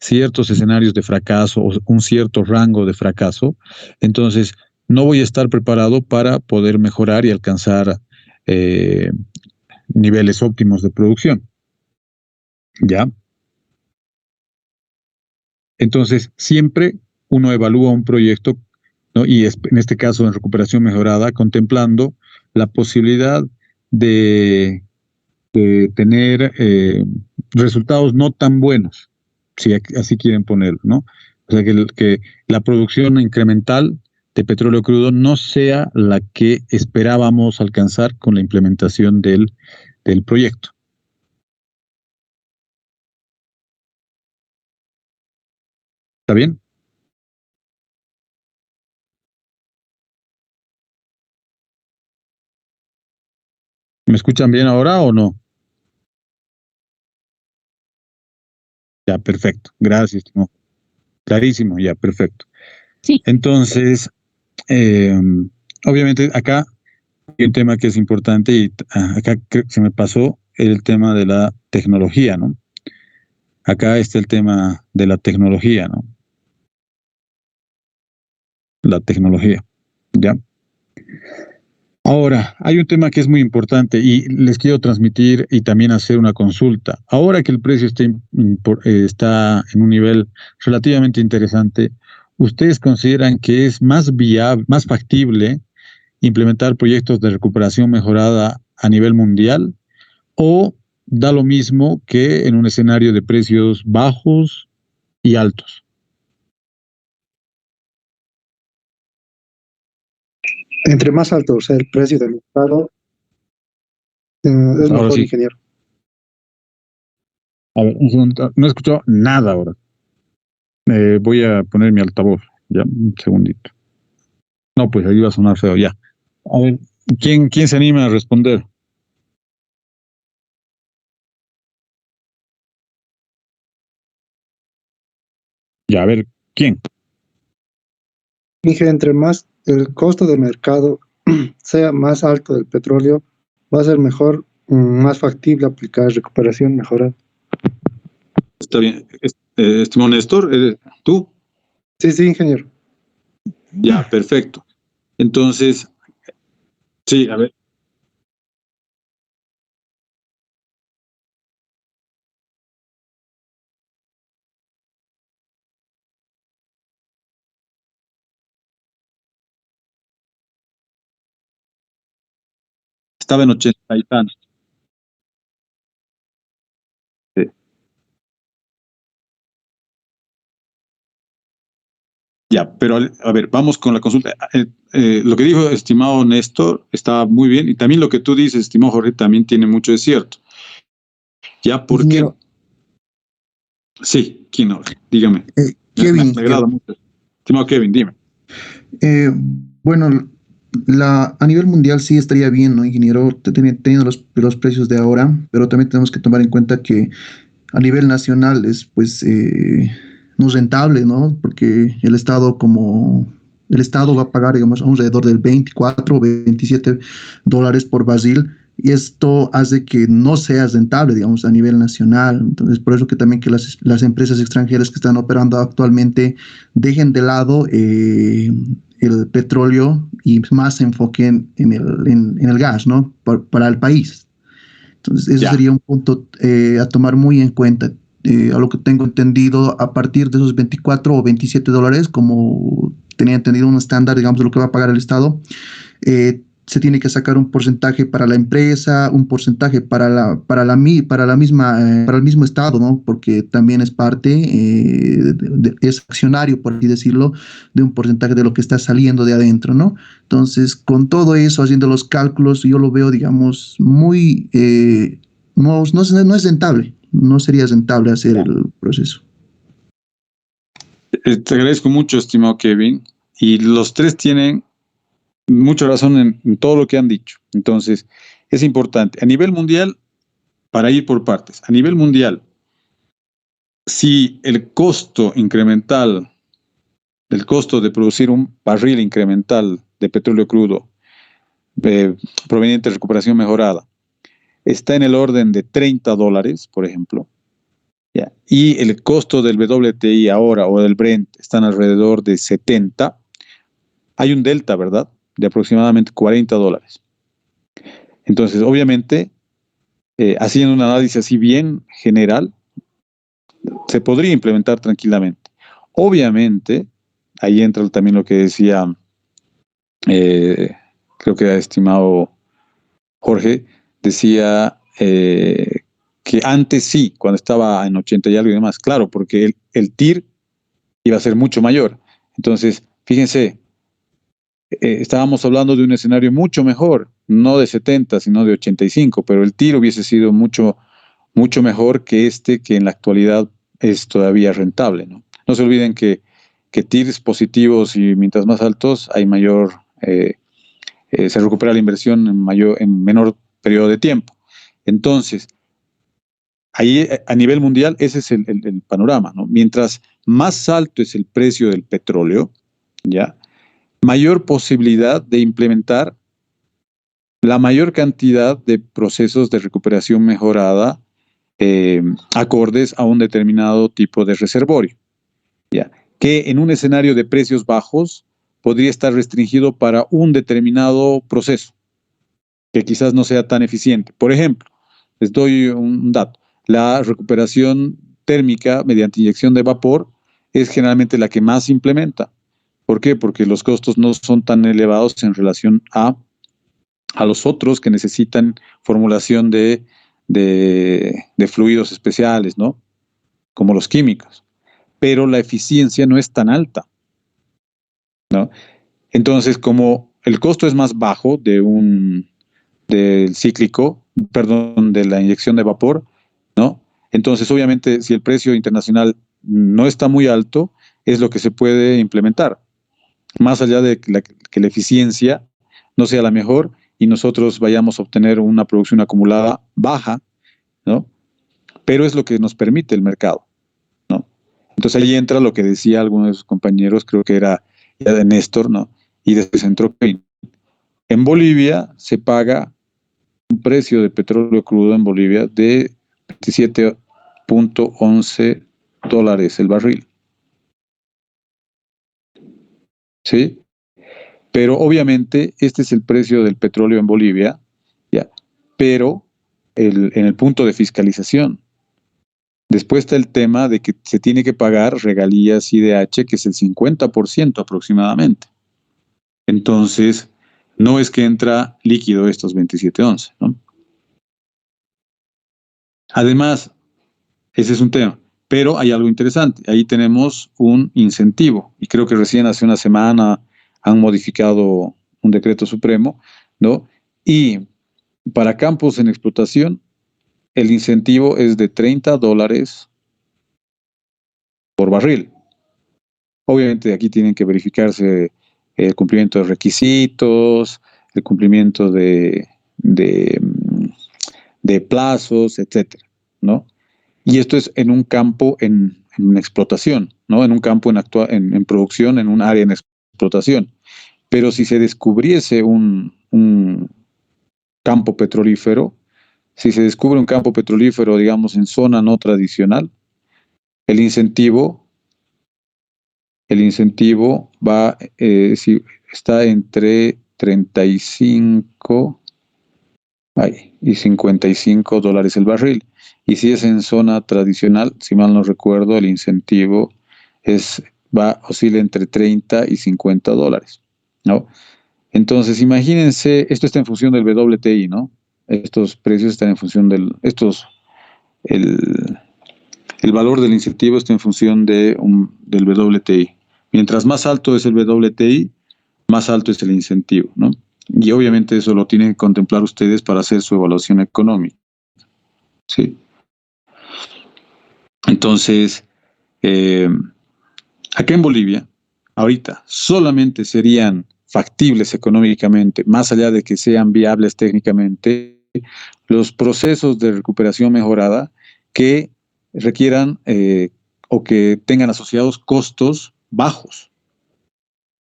ciertos escenarios de fracaso o un cierto rango de fracaso, entonces no voy a estar preparado para poder mejorar y alcanzar niveles óptimos de producción, ¿ya? Entonces, siempre uno evalúa un proyecto, ¿no? Y en este caso en recuperación mejorada, contemplando la posibilidad de tener resultados no tan buenos, si así quieren ponerlo, ¿no? O sea, que la producción incremental de petróleo crudo no sea la que esperábamos alcanzar con la implementación del proyecto. ¿Está bien? ¿Me escuchan bien ahora o no? Ya, perfecto. Gracias, Timo. Clarísimo, ya, perfecto. Sí. Entonces, obviamente acá hay un tema que es importante y acá se me pasó el tema de la tecnología, ¿no? Acá está el tema de la tecnología, ¿no? La tecnología, ¿ya? Ahora, hay un tema que es muy importante y les quiero transmitir y también hacer una consulta. Ahora que el precio está en un nivel relativamente interesante, ¿ustedes consideran que es más viable, más factible implementar proyectos de recuperación mejorada a nivel mundial o da lo mismo que en un escenario de precios bajos y altos? Entre más alto sea el precio del mercado, es Ahora mejor, sí. ingeniero. A ver, un segundo. No he escuchado nada ahora. Voy a poner mi altavoz. Ya, un segundito. No, pues ahí va a sonar feo, ya. A ver, ¿quién se anima a responder? Ya, a ver, ¿quién? Dije, entre más el costo de mercado sea más alto del petróleo, va a ser mejor, más factible aplicar recuperación mejorada. Está bien. Estimado Néstor, ¿tú? Sí, sí, ingeniero. Ya, perfecto. Entonces, sí, a ver. Estaba en 80 y tantos. Sí. Ya, pero a ver, vamos con la consulta. Lo que dijo estimado Néstor está muy bien y también lo que tú dices, estimado Jorge, también tiene mucho de cierto. Ya, porque... Ingeniero, Sí, ¿quién ahora? Dígame. Kevin, Me agrada mucho. Estimado Kevin, dime. eh, bueno, a nivel mundial sí estaría bien, ¿no, ingeniero? Teniendo los precios de ahora, pero también tenemos que tomar en cuenta que a nivel nacional es, pues, no es rentable, ¿no? Porque el Estado va a pagar, digamos, alrededor del 24 o 27 dólares por barril, y esto hace que no sea rentable, digamos, a nivel nacional. Entonces, por eso que también que las empresas extranjeras que están operando actualmente dejen de lado el petróleo y más se enfoquen en el gas, ¿no? Para el país. Entonces, eso Ya. sería un punto a tomar muy en cuenta. A lo que tengo entendido, a partir de esos 24 o 27 dólares, como tenía entendido un estándar, digamos, de lo que va a pagar el Estado, se tiene que sacar un porcentaje para la empresa, un porcentaje para el mismo Estado, ¿no? Porque también es parte, es accionario, por así decirlo, de un porcentaje de lo que está saliendo de adentro, ¿no? Entonces, con todo eso, haciendo los cálculos, yo lo veo, digamos, muy, no es rentable, no sería rentable hacer el proceso. Te agradezco mucho, estimado Kevin, y los tres tienen mucha razón en todo lo que han dicho. Entonces, es importante. A nivel mundial, para ir por partes, a nivel mundial, si el costo incremental, el costo de producir un barril incremental de petróleo crudo proveniente de recuperación mejorada, está en el orden de $30, por ejemplo, ¿ya? Y el costo del WTI ahora o del Brent están alrededor de 70, hay un delta, ¿verdad?, de aproximadamente $40. Entonces, obviamente, haciendo un análisis así bien general, se podría implementar tranquilamente. Obviamente, ahí entra también lo que decía, creo que estimado Jorge, decía que antes sí, cuando estaba en 80 y algo y demás, claro, porque el TIR iba a ser mucho mayor. Entonces, fíjense, estábamos hablando de un escenario mucho mejor, no de 70, sino de 85, pero el TIR hubiese sido mucho, mucho mejor que que en la actualidad es todavía rentable, ¿no? No se olviden que TIRs positivos y mientras más altos hay mayor, se recupera la inversión en menor periodo de tiempo. Entonces, ahí a nivel mundial ese es el panorama, ¿no? Mientras más alto es el precio del petróleo, ¿ya?, mayor posibilidad de implementar la mayor cantidad de procesos de recuperación mejorada acordes a un determinado tipo de reservorio, ¿ya?, que en un escenario de precios bajos podría estar restringido para un determinado proceso que quizás no sea tan eficiente. Por ejemplo, les doy un dato. La recuperación térmica mediante inyección de vapor es generalmente la que más se implementa. ¿Por qué? Porque los costos no son tan elevados en relación a los otros que necesitan formulación de fluidos especiales, ¿no?, como los químicos. Pero la eficiencia no es tan alta, ¿no? Entonces, como el costo es más bajo del cíclico, perdón, de la inyección de vapor, ¿no? Entonces, obviamente, si el precio internacional no está muy alto, es lo que se puede implementar. Más allá de que la eficiencia no sea la mejor y nosotros vayamos a obtener una producción acumulada baja, ¿no? Pero es lo que nos permite el mercado, ¿no? Entonces ahí entra lo que decía alguno de sus compañeros, creo que era ya de Néstor, ¿no? Y después entró Kevin. En Bolivia se paga un precio de petróleo crudo en Bolivia de $27.11 el barril. ¿Sí? Pero obviamente este es el precio del petróleo en Bolivia, ¿ya? Pero en el punto de fiscalización. Después está el tema de que se tiene que pagar regalías IDH, que es el 50% aproximadamente. Entonces, no es que entra líquido estos 27.11, ¿no? Además, ese es un tema. Pero hay algo interesante. Ahí tenemos un incentivo. Y creo que recién hace una semana han modificado un decreto supremo, ¿no? Y para campos en explotación, el incentivo es de $30 por barril. Obviamente aquí tienen que verificarse el cumplimiento de requisitos, el cumplimiento de plazos, etcétera, ¿no? Y esto es en un campo en explotación, ¿no? En un campo en producción, en un área en explotación. Pero si se descubriese un campo petrolífero, si se descubre un campo petrolífero, digamos, en zona no tradicional, el incentivo va, está entre 35 y $55 el barril. Y si es en zona tradicional, si mal no recuerdo, el incentivo oscila entre $30 y $50, ¿no? Entonces, imagínense, esto está en función del WTI, ¿no? Estos precios están en función el, el valor del incentivo está en función del WTI. Mientras más alto es el WTI, más alto es el incentivo, ¿no? Y obviamente eso lo tienen que contemplar ustedes para hacer su evaluación económica, ¿sí? Entonces, acá en Bolivia, ahorita, solamente serían factibles económicamente, más allá de que sean viables técnicamente, los procesos de recuperación mejorada que requieran o que tengan asociados costos bajos.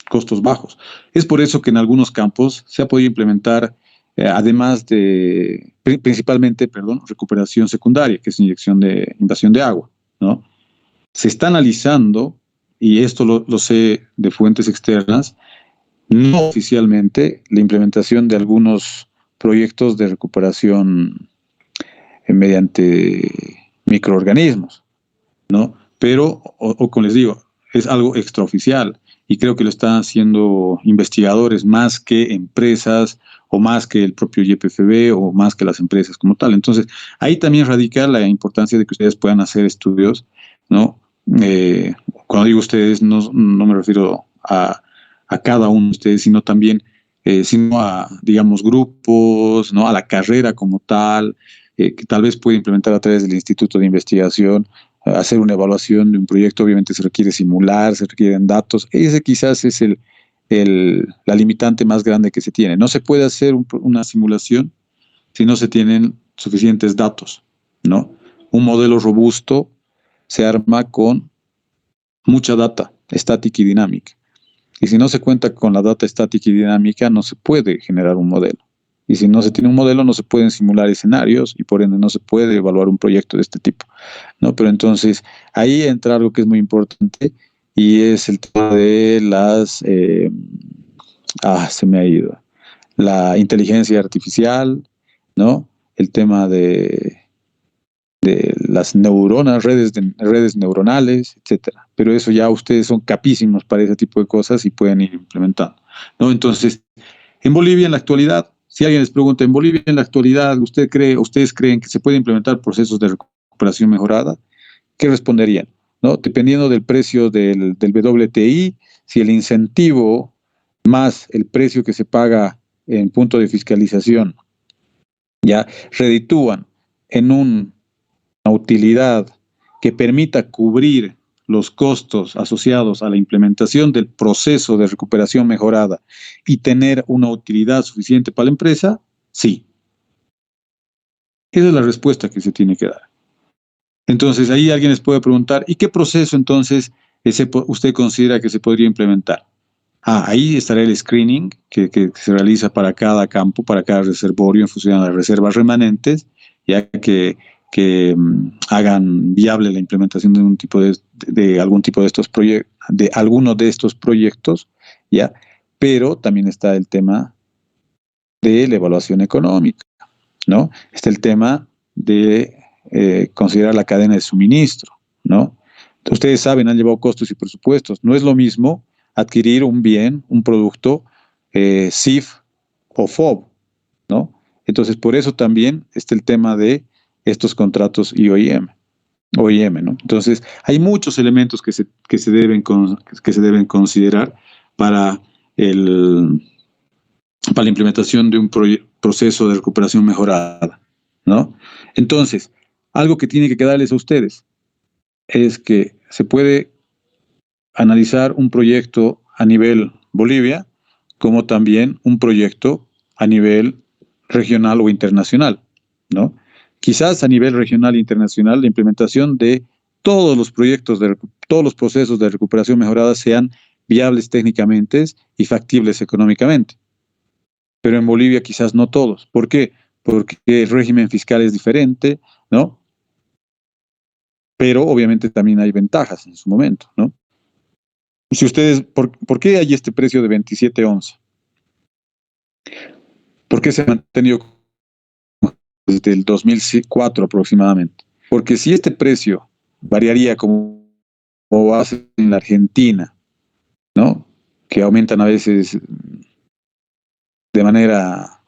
Costos bajos. Es por eso que en algunos campos se ha podido implementar, además de, principalmente, perdón, recuperación secundaria, que es invasión de agua, ¿no? Se está analizando, y esto lo sé de fuentes externas, no oficialmente, la implementación de algunos proyectos de recuperación mediante microorganismos, ¿no? Pero, como les digo, es algo extraoficial y creo que lo están haciendo investigadores más que empresas o más que el propio YPFB o más que las empresas como tal. Entonces, ahí también radica la importancia de que ustedes puedan hacer estudios, ¿no? Cuando digo ustedes, no me refiero a cada uno de ustedes, sino también sino a, digamos, grupos, ¿no? A la carrera como tal, que tal vez puede implementar a través del Instituto de Investigación, hacer una evaluación de un proyecto. Obviamente se requiere simular, se requieren datos. Ese quizás es la limitante más grande que se tiene. No se puede hacer una simulación si no se tienen suficientes datos, ¿no? Un modelo robusto se arma con mucha data estática y dinámica. Y si no se cuenta con la data estática y dinámica, no se puede generar un modelo. Y si no se tiene un modelo, no se pueden simular escenarios y por ende no se puede evaluar un proyecto de este tipo, ¿no? Pero entonces ahí entra algo que es muy importante y es el tema de se me ha ido, la inteligencia artificial, ¿no? El tema de las neuronas, redes neuronales, etcétera. Pero eso ya ustedes son capísimos para ese tipo de cosas y pueden ir implementando, ¿no? Entonces, en Bolivia en la actualidad, si alguien les pregunta, en Bolivia en la actualidad, ¿ustedes creen que se puede implementar procesos de recuperación mejorada? ¿Qué responderían? ¿No? Dependiendo del precio del WTI, si el incentivo más el precio que se paga en punto de fiscalización ya reditúan en una utilidad que permita cubrir los costos asociados a la implementación del proceso de recuperación mejorada y tener una utilidad suficiente para la empresa, sí. Esa es la respuesta que se tiene que dar. Entonces, ahí alguien les puede preguntar, ¿y qué proceso entonces usted considera que se podría implementar? Ahí estará el screening que se realiza para cada campo, para cada reservorio en función de las reservas remanentes, ya que hagan viable la implementación de algún tipo de estos proyectos, de alguno de estos proyectos, ya. Pero también está el tema de la evaluación económica, ¿no? Está el tema de considerar la cadena de suministro, ¿no? Ustedes saben, han llevado costos y presupuestos. No es lo mismo adquirir un bien, un producto CIF o FOB, ¿no? Entonces, por eso también está el tema de estos contratos OIM, ¿no? Entonces, hay muchos elementos que se deben considerar para para la implementación de un proceso de recuperación mejorada, ¿no? Entonces, algo que tiene que quedarles a ustedes es que se puede analizar un proyecto a nivel Bolivia como también un proyecto a nivel regional o internacional, ¿no? Quizás a nivel regional e internacional la implementación de todos los proyectos, todos los procesos de recuperación mejorada sean viables técnicamente y factibles económicamente. Pero en Bolivia quizás no todos. ¿Por qué? Porque el régimen fiscal es diferente, ¿no? Pero obviamente también hay ventajas en su momento, ¿no? Si ustedes, ¿por qué hay este precio de 27.11? ¿Por qué se ha mantenido desde el 2004 aproximadamente? Porque si este precio variaría como hace en la Argentina, ¿no? Que aumentan a veces de manera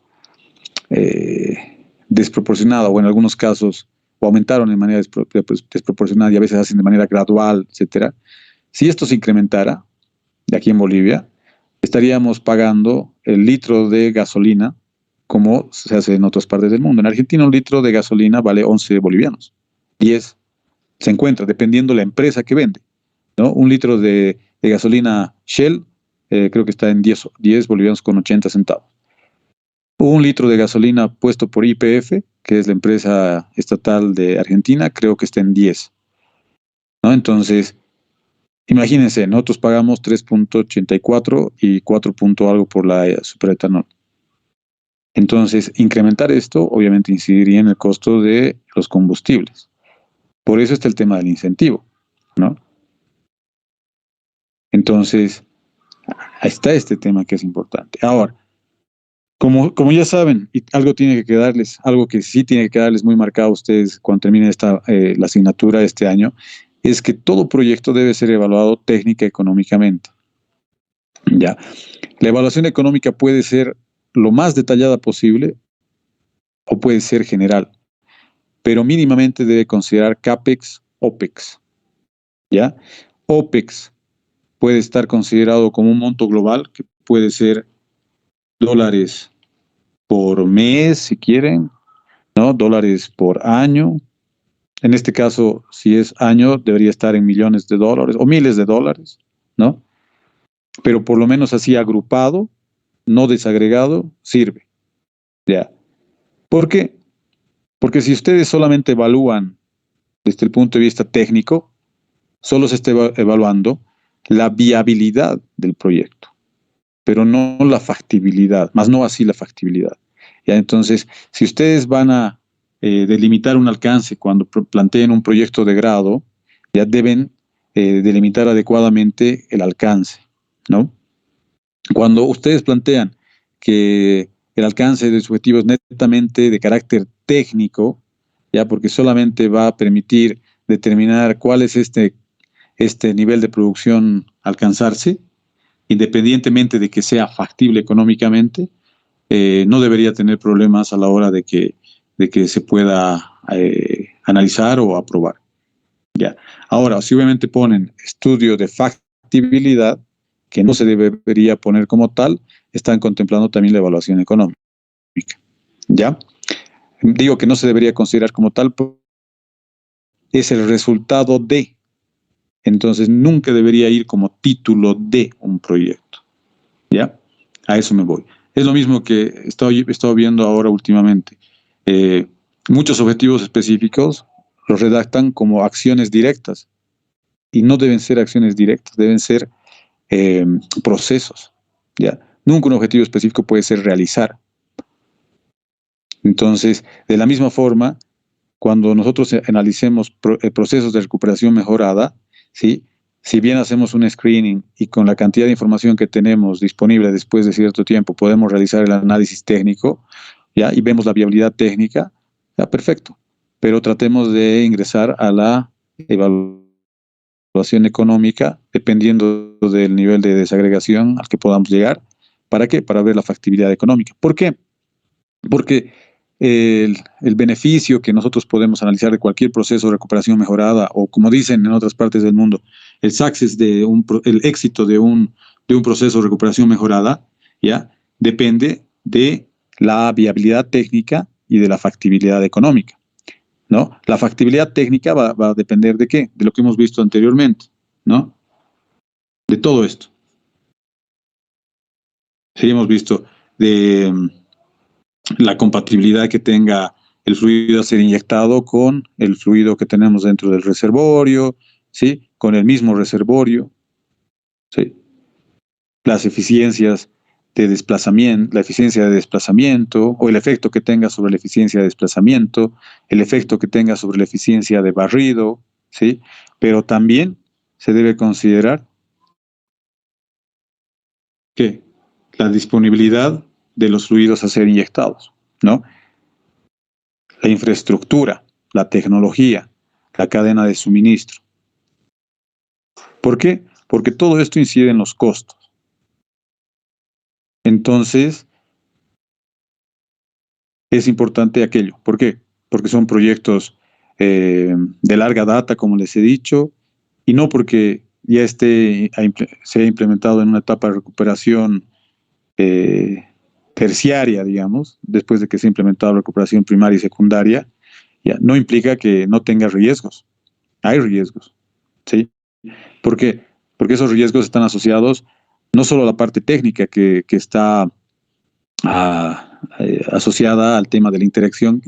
desproporcionada, o en algunos casos, o aumentaron de manera desproporcionada y a veces hacen de manera gradual, etcétera. Si esto se incrementara, de aquí en Bolivia, estaríamos pagando el litro de gasolina como se hace en otras partes del mundo. En Argentina un litro de gasolina vale 11 bolivianos. 10 se encuentra, dependiendo la empresa que vende, ¿no? Un litro de gasolina Shell creo que está en 10 bolivianos con 80 centavos. Un litro de gasolina puesto por YPF, que es la empresa estatal de Argentina, creo que está en 10, ¿no? Entonces, imagínense, nosotros pagamos 3.84 y 4 punto algo por la superetanol. Entonces, incrementar esto obviamente incidiría en el costo de los combustibles. Por eso está el tema del incentivo, ¿no? Entonces, ahí está este tema que es importante. Ahora, como ya saben, y algo tiene que quedarles, algo que sí tiene que quedarles muy marcado a ustedes cuando termine la asignatura de este año, es que todo proyecto debe ser evaluado técnica y económicamente. ¿Ya? La evaluación económica puede ser lo más detallada posible o puede ser general, pero mínimamente debe considerar CAPEX, OPEX. ¿Ya? OPEX puede estar considerado como un monto global, que puede ser dólares por mes, si quieren, ¿no? Dólares por año. En este caso, si es año, debería estar en millones de dólares o miles de dólares, ¿no? Pero por lo menos así agrupado, no desagregado, sirve. ¿Ya? ¿Por qué? Porque si ustedes solamente evalúan desde el punto de vista técnico, solo se está evaluando la viabilidad del proyecto, pero no la factibilidad, más no así la factibilidad. ¿Ya? Entonces, si ustedes van a delimitar un alcance cuando planteen un proyecto de grado, ya deben delimitar adecuadamente el alcance, ¿no? Cuando ustedes plantean que el alcance de su objetivo es netamente de carácter técnico, ya porque solamente va a permitir determinar cuál es este nivel de producción alcanzarse, independientemente de que sea factible económicamente, no debería tener problemas a la hora de que se pueda analizar o aprobar. Ya. Ahora, si obviamente ponen estudio de factibilidad, que no se debería poner como tal, están contemplando también la evaluación económica. ¿Ya? Digo que no se debería considerar como tal, es el resultado de. Entonces, nunca debería ir como título de un proyecto. ¿Ya? A eso me voy. Es lo mismo que he estado viendo ahora últimamente. Muchos objetivos específicos los redactan como acciones directas y no deben ser acciones directas, deben ser procesos. ¿Ya? Nunca un objetivo específico puede ser realizar. Entonces, de la misma forma, cuando nosotros analicemos procesos de recuperación mejorada, ¿sí? Si bien hacemos un screening y con la cantidad de información que tenemos disponible después de cierto tiempo podemos realizar el análisis técnico, ¿ya? Y vemos la viabilidad técnica, ya, perfecto. Pero tratemos de ingresar a la evaluación económica dependiendo del nivel de desagregación al que podamos llegar. ¿Para qué? Para ver la factibilidad económica. ¿Por qué? Porque el beneficio que nosotros podemos analizar de cualquier proceso de recuperación mejorada, o como dicen en otras partes del mundo, el success el éxito de un proceso de recuperación mejorada, ¿ya? Depende de la viabilidad técnica y de la factibilidad económica, ¿no? La factibilidad técnica va a depender de qué, de lo que hemos visto anteriormente, ¿no? De todo esto. Sí, hemos visto de la compatibilidad que tenga el fluido a ser inyectado con el fluido que tenemos dentro del reservorio, ¿sí? Con el mismo reservorio, ¿sí? Las eficiencias de desplazamiento, la eficiencia de desplazamiento o el efecto que tenga sobre la eficiencia de desplazamiento, el efecto que tenga sobre la eficiencia de barrido, ¿sí? Pero también se debe considerar que la disponibilidad de los fluidos a ser inyectados, ¿no? La infraestructura, la tecnología, la cadena de suministro. ¿Por qué? Porque todo esto incide en los costos. Entonces, es importante aquello. ¿Por qué? Porque son proyectos de larga data, como les he dicho, y no porque ya se ha implementado en una etapa de recuperación terciaria, digamos, después de que se ha implementado la recuperación primaria y secundaria, ya no implica que no tenga riesgos. Hay riesgos, ¿sí? ¿Por qué? Porque esos riesgos están asociados no solo a la parte técnica que está asociada al tema de la interacción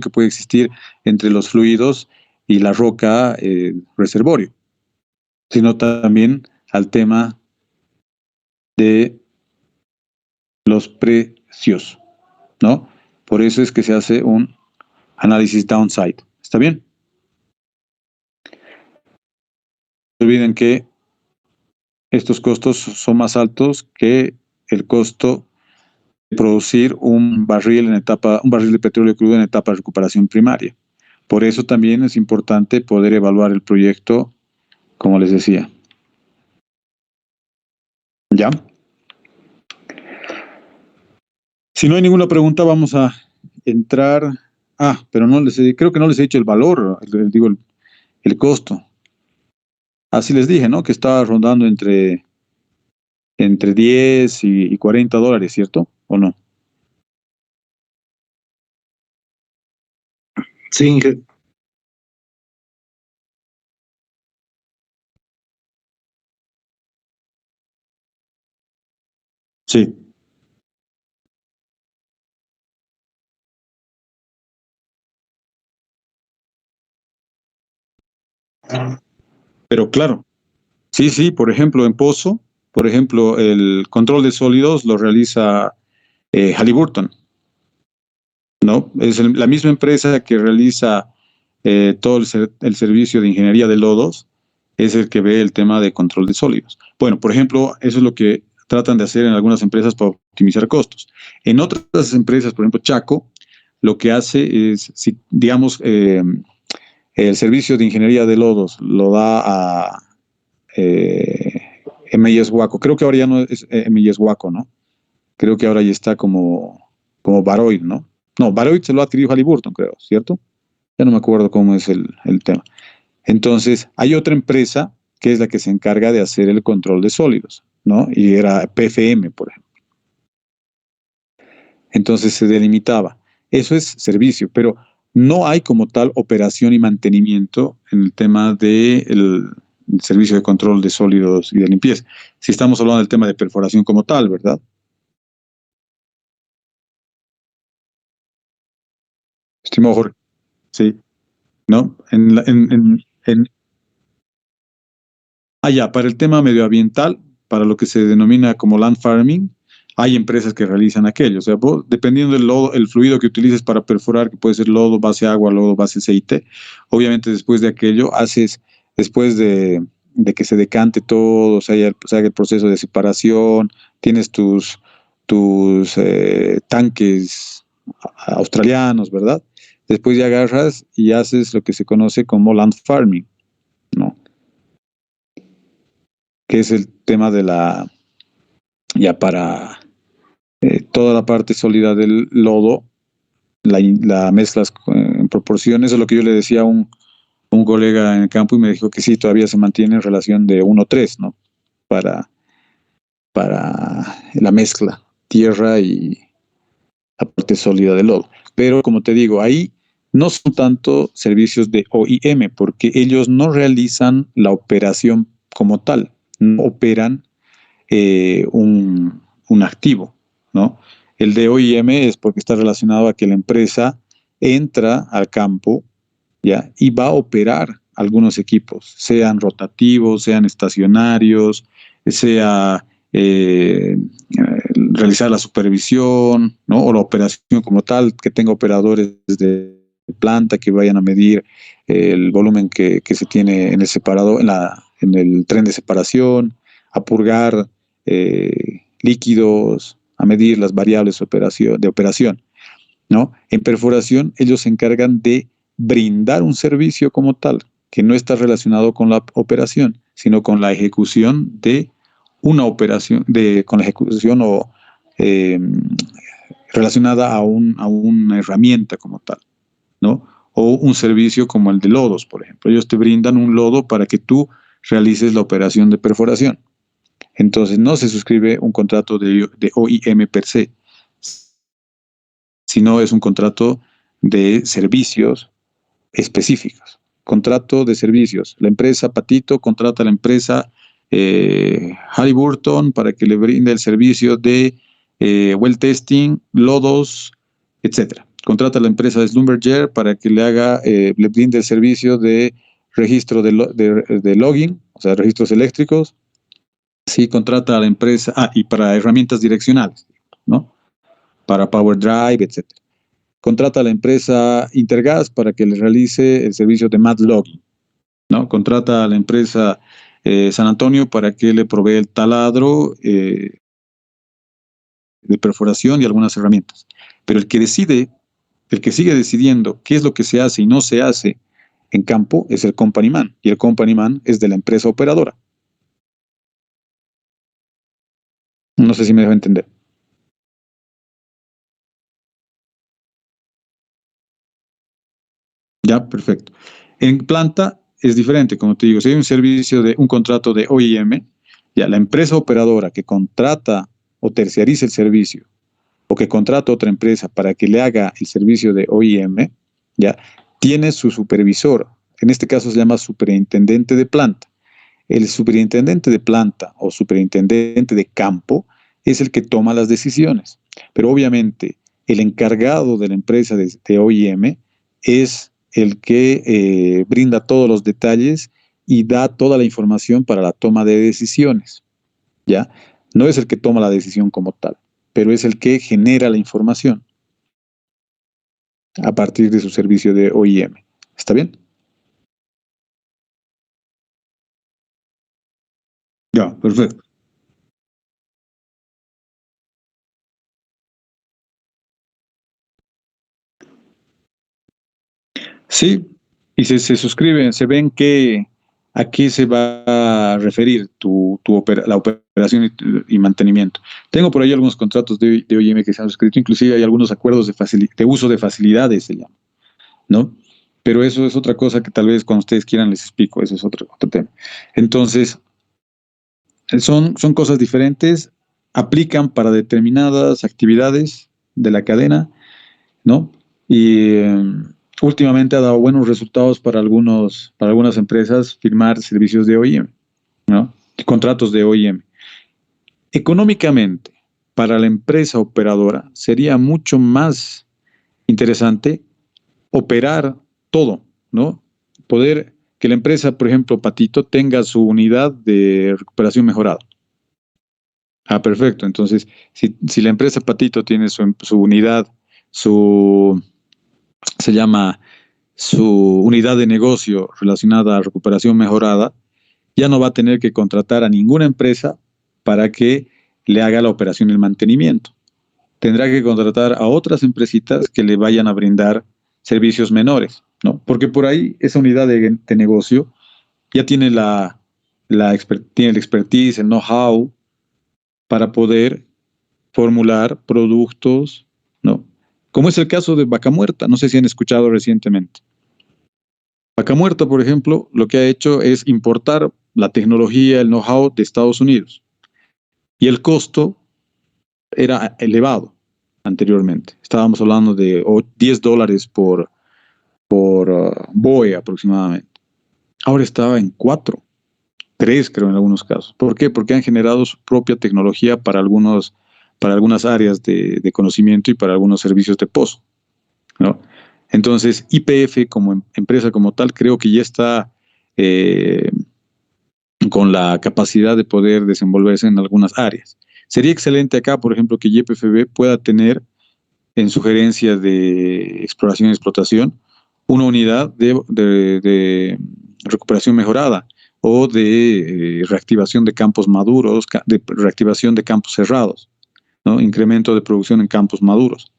que puede existir entre los fluidos y la roca reservorio, sino también al tema de los precios, ¿no? Por eso es que se hace un análisis downside. ¿Está bien? No olviden que estos costos son más altos que el costo de producir un barril de petróleo crudo en etapa de recuperación primaria. Por eso también es importante poder evaluar el proyecto, como les decía. ¿Ya? Si no hay ninguna pregunta, vamos a entrar. Pero creo que no les he dicho el valor, el costo. Así les dije, ¿no? Que estaba rondando entre 10 y $40, ¿cierto? ¿O no? Sí, Sí. Pero claro, sí, por ejemplo, en Pozo, por ejemplo, el control de sólidos lo realiza Halliburton, ¿no? Es la misma empresa que realiza todo el servicio de ingeniería de lodos, es el que ve el tema de control de sólidos. Bueno, por ejemplo, eso es lo que tratan de hacer en algunas empresas para optimizar costos. En otras empresas, por ejemplo, Chaco, lo que hace es, si, digamos, el servicio de ingeniería de lodos lo da a M.I.S. Waco. Creo que ahora ya no es M.I.S. Waco, ¿no? Creo que ahora ya está como Baroid, ¿no? No, Baroid se lo ha adquirido Halliburton, creo, ¿cierto? Ya no me acuerdo cómo es el tema. Entonces, hay otra empresa que es la que se encarga de hacer el control de sólidos, ¿no? Y era PFM, por ejemplo. Entonces se delimitaba. Eso es servicio, pero no hay como tal operación y mantenimiento en el tema del servicio de control de sólidos y de limpieza. Si estamos hablando del tema de perforación como tal, ¿verdad? Estimado Jorge, sí, ¿no? Ya, para el tema medioambiental, para lo que se denomina como land farming, hay empresas que realizan aquello. O sea, dependiendo del lodo, el fluido que utilices para perforar, que puede ser lodo, base agua, lodo, base aceite, obviamente después de aquello después de que se decante todo, se haga el proceso de separación, tienes tus tanques australianos, ¿verdad? Después ya agarras y haces lo que se conoce como land farming, ¿no? Que es el tema de ya para toda la parte sólida del lodo, la mezclas en proporciones. Eso es lo que yo le decía a un colega en el campo y me dijo que sí, todavía se mantiene en relación de 1:3, ¿no? Para la mezcla, tierra y la parte sólida del lodo. Pero como te digo, ahí no son tanto servicios de OIM, porque ellos no realizan la operación como tal, no operan un activo, ¿no? El de OIM es porque está relacionado a que la empresa entra al campo, ¿ya? Y va a operar algunos equipos, sean rotativos, sean estacionarios, sea realizar la supervisión, ¿no? O la operación como tal, que tenga operadores de planta que vayan a medir el volumen que se tiene en el separado, en el tren de separación, a purgar líquidos, a medir las variables de operación, ¿no? En perforación, ellos se encargan de brindar un servicio como tal, que no está relacionado con la operación, sino con la ejecución de una operación, con la ejecución o relacionada a una herramienta como tal, ¿no? O un servicio como el de lodos, por ejemplo. Ellos te brindan un lodo para que tú realices la operación de perforación. Entonces no se suscribe un contrato de OIM per se, sino es un contrato de servicios específicos. Contrato de servicios. La empresa Patito contrata a la empresa Halliburton para que le brinde el servicio de well testing, lodos, etcétera. Contrata a la empresa de Schlumberger para que le brinde el servicio de registro de logging, o sea, registros eléctricos. Sí, contrata a la empresa, y para herramientas direccionales, ¿no? Para Power Drive, etcétera. Contrata a la empresa Intergas para que le realice el servicio de mat logging, ¿no? Contrata a la empresa San Antonio para que le provee el taladro de perforación y algunas herramientas. Pero el que sigue decidiendo qué es lo que se hace y no se hace en campo es el company man, y el company man es de la empresa operadora. No sé si me dejo entender. Ya, perfecto. En planta es diferente, como te digo, si hay un contrato de OIM, ya la empresa operadora que contrata o terciariza el servicio, o que contrata a otra empresa para que le haga el servicio de OIM, ya tiene su supervisor. En este caso se llama superintendente de planta. El superintendente de planta o superintendente de campo es el que toma las decisiones. Pero obviamente el encargado de la empresa de OIM es el que brinda todos los detalles y da toda la información para la toma de decisiones, ¿ya? No es el que toma la decisión como tal, pero es el que genera la información a partir de su servicio de OIM. ¿Está bien? Ya, perfecto. Sí, y se suscriben, se ven a qué se va a referir la operación y mantenimiento. Tengo por ahí algunos contratos de OIM que se han suscrito, inclusive hay algunos acuerdos de uso de facilidades, se llama, ¿no? Pero eso es otra cosa que tal vez cuando ustedes quieran les explico, eso es otro tema. Entonces, son cosas diferentes, aplican para determinadas actividades de la cadena, ¿no? Y últimamente ha dado buenos resultados para algunas empresas firmar servicios de OIM, ¿no? Contratos de OIM. Económicamente, para la empresa operadora sería mucho más interesante operar todo, ¿no? Poder que la empresa, por ejemplo, Patito, tenga su unidad de recuperación mejorada. Ah, perfecto. Entonces, si la empresa Patito tiene su unidad, se llama su unidad de negocio relacionada a recuperación mejorada, ya no va a tener que contratar a ninguna empresa para que le haga la operación y el mantenimiento. Tendrá que contratar a otras empresitas que le vayan a brindar servicios menores, ¿no? Porque por ahí esa unidad de negocio ya tiene tiene el expertise, el know-how para poder formular productos, ¿no? Como es el caso de Vaca Muerta, no sé si han escuchado recientemente. Vaca Muerta, por ejemplo, lo que ha hecho es importar la tecnología, el know-how de Estados Unidos. Y el costo era elevado anteriormente. Estábamos hablando de $10 por BOE aproximadamente. Ahora estaba en 4, 3 creo en algunos casos. ¿Por qué? Porque han generado su propia tecnología para algunas áreas de conocimiento y para algunos servicios de pozo, ¿no? Entonces, YPF como empresa como tal, creo que ya está con la capacidad de poder desenvolverse en algunas áreas. Sería excelente acá, por ejemplo, que YPFB pueda tener en su gerencia de exploración y explotación una unidad de recuperación mejorada o de reactivación de campos maduros, de reactivación de campos cerrados, ¿no? Incremento de producción en campos maduros,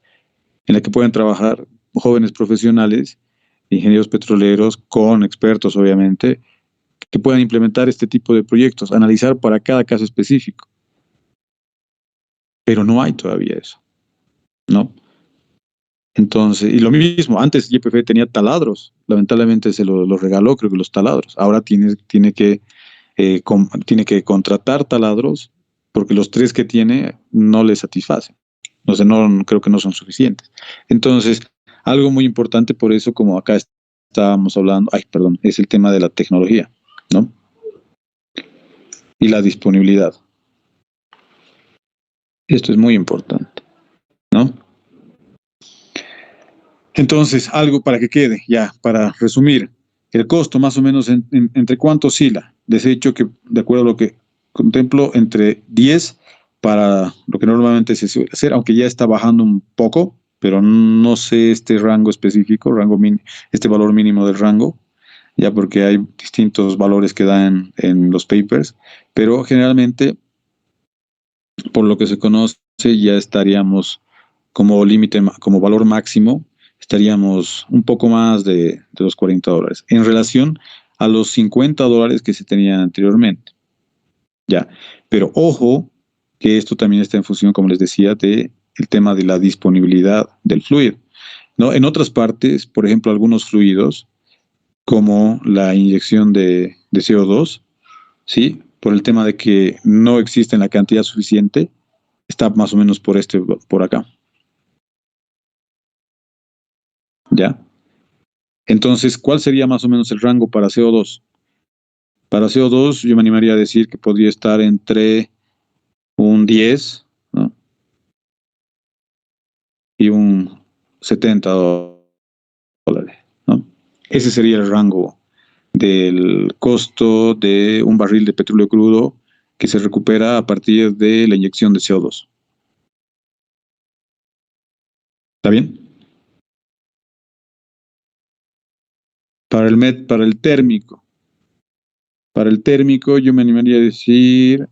en la que puedan trabajar jóvenes profesionales, ingenieros petroleros, con expertos obviamente, que puedan implementar este tipo de proyectos, analizar para cada caso específico. Pero no hay todavía eso. ¿no? Entonces, y lo mismo, antes YPF tenía taladros, lamentablemente se lo regaló, creo que los taladros. Ahora tiene que contratar taladros porque los 3 que tiene no le satisfacen. O sea, no, creo que no son suficientes. Entonces, algo muy importante por eso, como acá estábamos hablando, es el tema de la tecnología, ¿no? Y la disponibilidad. Esto es muy importante, ¿no? Entonces, algo para que quede, ya, para resumir, el costo más o menos entre cuánto oscila. Les he dicho que, de acuerdo a lo que contemplo, entre 10 para lo que normalmente se suele hacer, aunque ya está bajando un poco, pero no sé este rango específico, este valor mínimo del rango, ya porque hay distintos valores que dan en los papers, pero generalmente, por lo que se conoce, ya estaríamos como límite, como valor máximo, estaríamos un poco más de los $40 en relación a los $50 que se tenían anteriormente. Ya, pero ojo que esto también está en función, como les decía, de el tema de la disponibilidad del fluido, ¿no? En otras partes, por ejemplo, algunos fluidos, como la inyección de CO2, ¿sí? Por el tema de que no existe en la cantidad suficiente, está más o menos por acá. ¿Ya? Entonces, ¿cuál sería más o menos el rango para CO2? Para CO2 yo me animaría a decir que podría estar entre un 10, ¿no? Y un $70, ¿no? Ese sería el rango del costo de un barril de petróleo crudo que se recupera a partir de la inyección de CO2. ¿Está bien? Para el térmico. Para el térmico yo me animaría a decir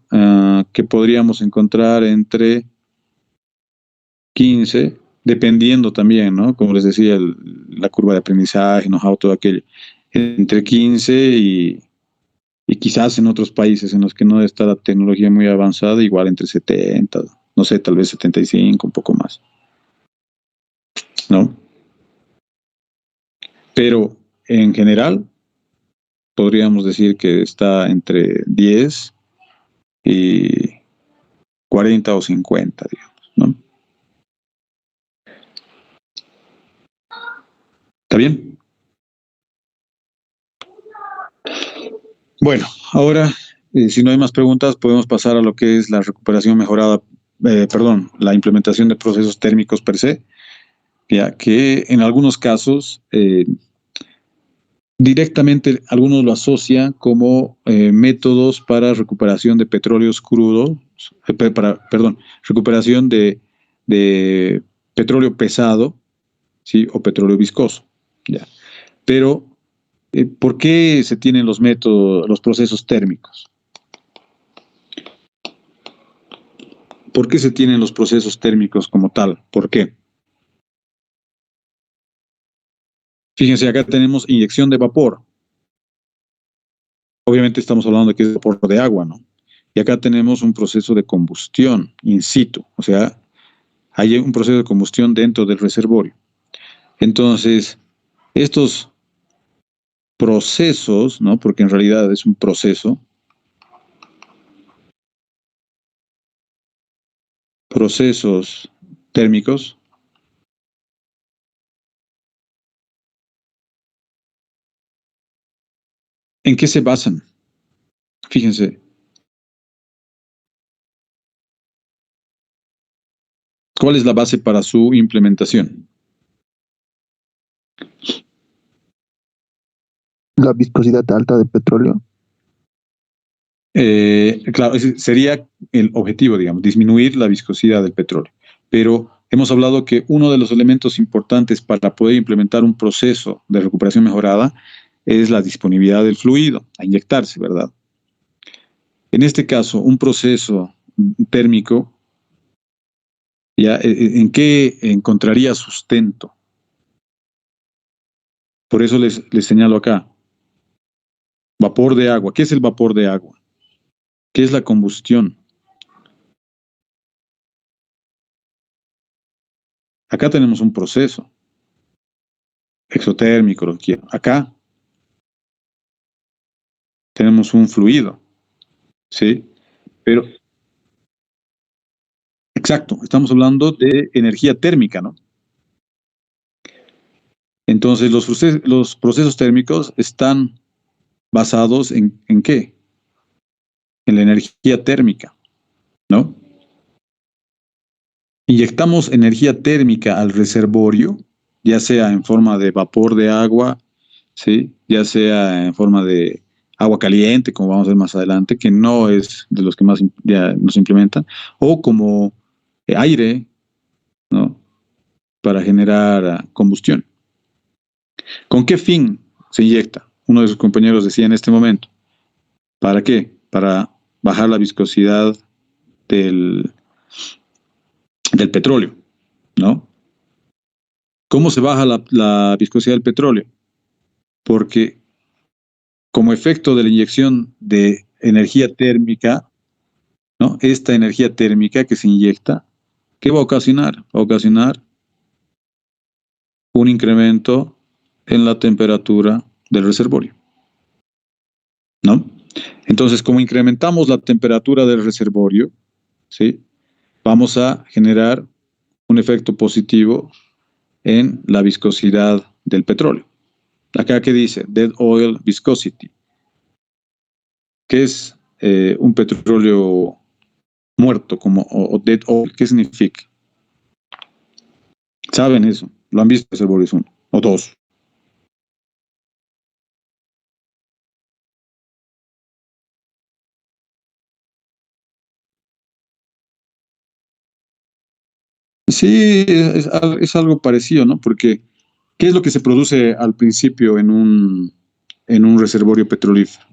que podríamos encontrar entre 15, dependiendo también, ¿no? Como les decía, la curva de aprendizaje, know-how, todo aquello. Entre 15 y quizás en otros países en los que no está la tecnología muy avanzada, igual entre 70, no sé, tal vez 75, un poco más, ¿no? Pero en general, podríamos decir que está entre 10 y 40 o 50, digamos, ¿no? ¿Está bien? Bueno, ahora, si no hay más preguntas, podemos pasar a lo que es la recuperación mejorada, la implementación de procesos térmicos per se, ya que en algunos casos directamente algunos lo asocian como métodos para recuperación de petróleos crudos, recuperación de petróleo pesado, ¿sí? O petróleo viscoso, ya. Pero ¿por qué se tienen los métodos, los procesos térmicos? ¿Por qué se tienen los procesos térmicos como tal? ¿Por qué? Fíjense, acá tenemos inyección de vapor. Obviamente estamos hablando de que es vapor de agua, ¿no? Y acá tenemos un proceso de combustión in situ, o sea, hay un proceso de combustión dentro del reservorio. Entonces, estos procesos, ¿no? Porque en realidad es un procesos térmicos, ¿en qué se basan? Fíjense, ¿cuál es la base para su implementación? La viscosidad alta de petróleo. Claro, ese sería el objetivo, digamos, disminuir la viscosidad del petróleo. Pero hemos hablado que uno de los elementos importantes para poder implementar un proceso de recuperación mejorada es la disponibilidad del fluido a inyectarse, ¿verdad? En este caso, un proceso térmico, ¿ya? ¿En qué encontraría sustento? Por eso les señalo acá. Vapor de agua. ¿Qué es el vapor de agua? ¿Qué es la combustión? Acá tenemos un proceso exotérmico, lo que quiero. Acá tenemos un fluido, ¿sí? Pero, exacto, estamos hablando de energía térmica, ¿no? Entonces, los procesos térmicos están basados ¿en qué? En la energía térmica, ¿no? Inyectamos energía térmica al reservorio, ya sea en forma de vapor de agua, ¿sí? Ya sea en forma de agua caliente, como vamos a ver más adelante, que no es de los que más ya nos implementan, o como aire, ¿no? Para generar combustión. ¿Con qué fin se inyecta? Uno de sus compañeros decía en este momento. ¿Para qué? Para bajar la viscosidad del petróleo, ¿no? ¿Cómo se baja la viscosidad del petróleo? Porque como efecto de la inyección de energía térmica, ¿no? Esta energía térmica que se inyecta, ¿qué va a ocasionar? Va a ocasionar un incremento en la temperatura del reservorio, ¿no? Entonces, como incrementamos la temperatura del reservorio, ¿sí? Vamos a generar un efecto positivo en la viscosidad del petróleo. Acá que dice Dead Oil Viscosity, que es un petróleo muerto o dead oil. ¿Qué significa? ¿Saben eso? ¿Lo han visto reservorios 1 o 2? Sí, es algo parecido, ¿no? Porque ¿qué es lo que se produce al principio en un reservorio petrolífero?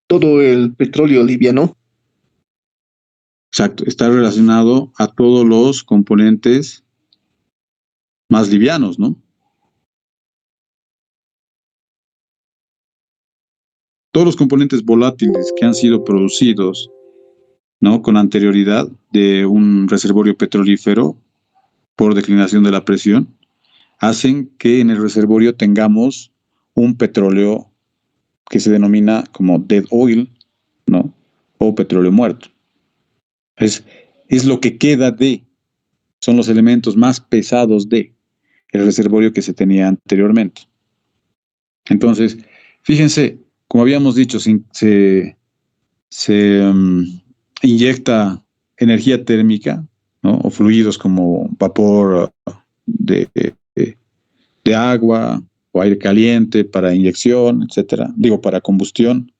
Todo el petróleo liviano. Exacto, está relacionado a todos los componentes más livianos, ¿no? Todos los componentes volátiles que han sido producidos, ¿no? Con anterioridad de un reservorio petrolífero por declinación de la presión, hacen que en el reservorio tengamos un petróleo que se denomina como dead oil, ¿no? O petróleo muerto. Es lo que queda son los elementos más pesados el reservorio que se tenía anteriormente. Entonces, fíjense, como habíamos dicho, se inyecta energía térmica, ¿no? O fluidos como vapor de agua o aire caliente para inyección, etcétera. Digo, para combustión.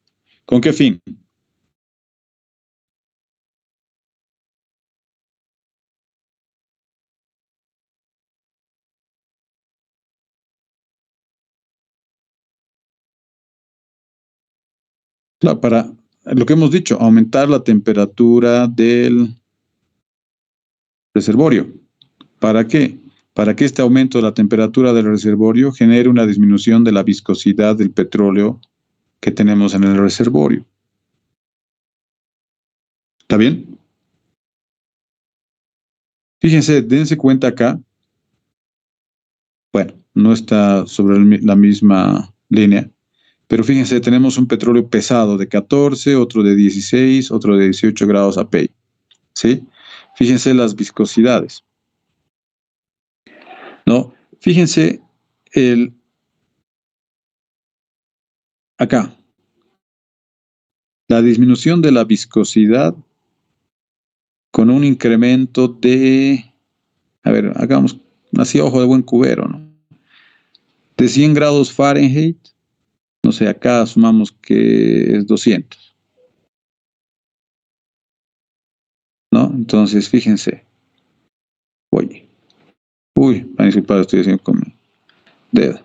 ¿Con qué fin? Claro, para lo que hemos dicho, aumentar la temperatura del reservorio. ¿Para qué? Para que este aumento de la temperatura del reservorio genere una disminución de la viscosidad del petróleo que tenemos en el reservorio. ¿Está bien? Fíjense, dense cuenta acá. Bueno, no está sobre la misma línea, pero fíjense, tenemos un petróleo pesado de 14, otro de 16, otro de 18 grados API. ¿Sí? Fíjense las viscosidades. ¿No? Fíjense acá, la disminución de la viscosidad con un incremento a ver, hagamos así ojo de buen cubero, ¿no? De 100 grados Fahrenheit, no sé, acá asumamos que es 200, ¿no? Entonces, fíjense, uy, van a disculpar, estoy haciendo con mi dedo.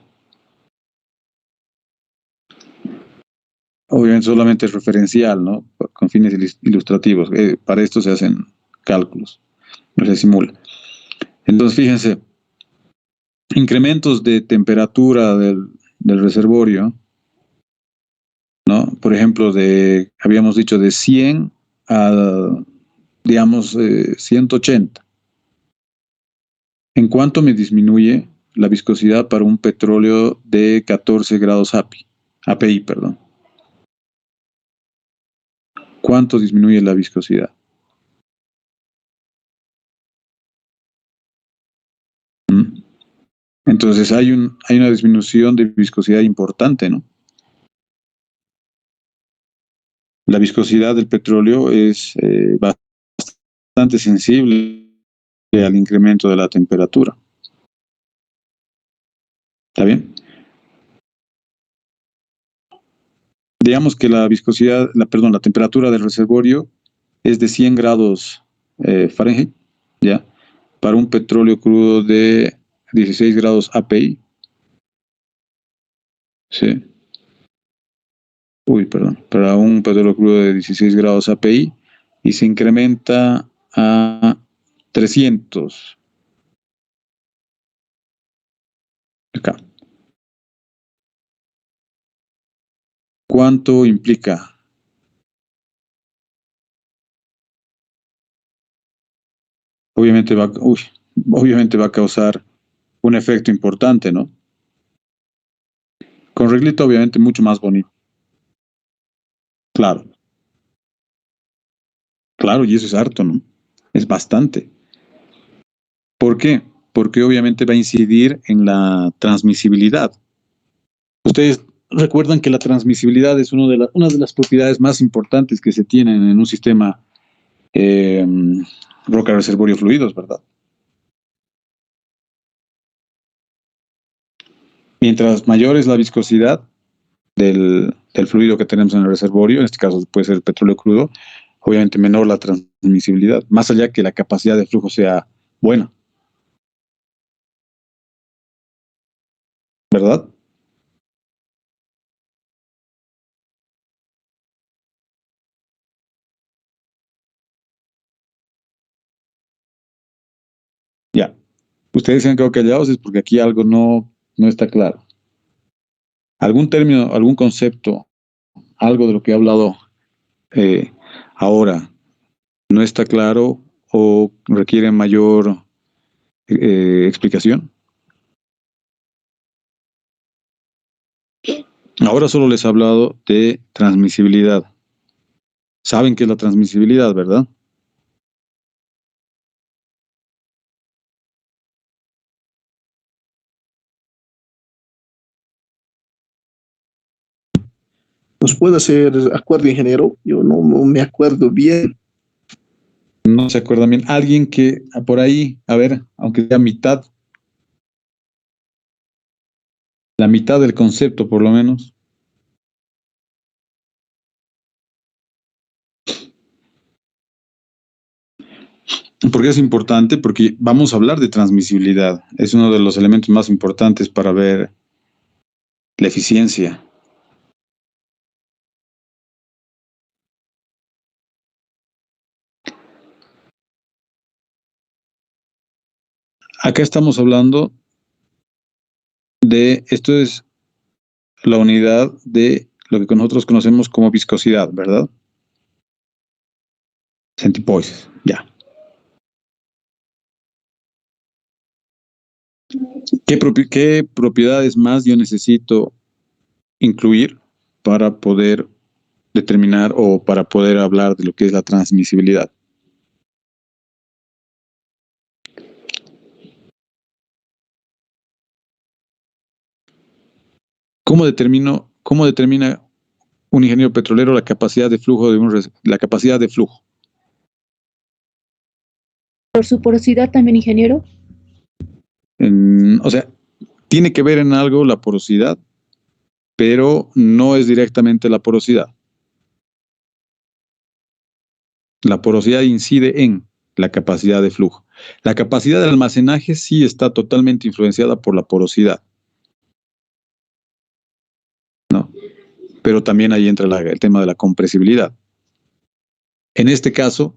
Obviamente solamente es referencial, ¿no? Con fines ilustrativos. Para esto se hacen cálculos, no se simula. Entonces, fíjense, incrementos de temperatura del reservorio, ¿no? Por ejemplo, habíamos dicho de 100 a digamos, 180. ¿En cuánto me disminuye la viscosidad para un petróleo de 14 grados API, perdón? ¿Cuánto disminuye la viscosidad? ¿Mm? Entonces hay una disminución de viscosidad importante, ¿no? La viscosidad del petróleo es bastante sensible al incremento de la temperatura. ¿Está bien? Digamos que la viscosidad, la temperatura del reservorio es de 100 grados Fahrenheit, ¿ya? Para un petróleo crudo de 16 grados API. Sí. Para un petróleo crudo de 16 grados API y se incrementa a 300 acá. ¿Cuánto implica? Obviamente va a causar un efecto importante, ¿no? Con reglito, obviamente, mucho más bonito. Claro, claro, y eso es harto, ¿no? Es bastante. ¿Por qué? Porque obviamente va a incidir en la transmisibilidad. Ustedes recuerdan que la transmisibilidad es una de las propiedades más importantes que se tienen en un sistema roca reservorio fluidos, ¿verdad? Mientras mayor es la viscosidad del fluido que tenemos en el reservorio, en este caso puede ser el petróleo crudo, obviamente menor la transmisibilidad, más allá que la capacidad de flujo sea buena, ¿verdad? Ya. Ustedes se han quedado callados es porque aquí algo no está claro. ¿Algún término, algún concepto, algo de lo que he hablado eh, ahora no está claro o requiere mayor explicación? Ahora solo les he hablado de transmisibilidad. Saben qué es la transmisibilidad, ¿verdad? ¿Nos puede hacer acuerdo, ingeniero? Yo no me acuerdo bien. No se acuerdan bien. Alguien que por ahí, a ver, aunque sea la mitad del concepto por lo menos. ¿Por qué es importante? Porque vamos a hablar de transmisibilidad. Es uno de los elementos más importantes para ver la eficiencia. Acá estamos hablando esto es la unidad de lo que nosotros conocemos como viscosidad, ¿verdad? Centipoises, ya. ¿Qué propiedades más yo necesito incluir para poder determinar o para poder hablar de lo que es la transmisibilidad? ¿Cómo determina un ingeniero petrolero la capacidad de flujo la capacidad de flujo? Por su porosidad también, ingeniero. O sea, tiene que ver en algo la porosidad, pero no es directamente la porosidad. La porosidad incide en la capacidad de flujo. La capacidad de almacenaje sí está totalmente influenciada por la porosidad, ¿no? Pero también ahí entra el tema de la compresibilidad. En este caso,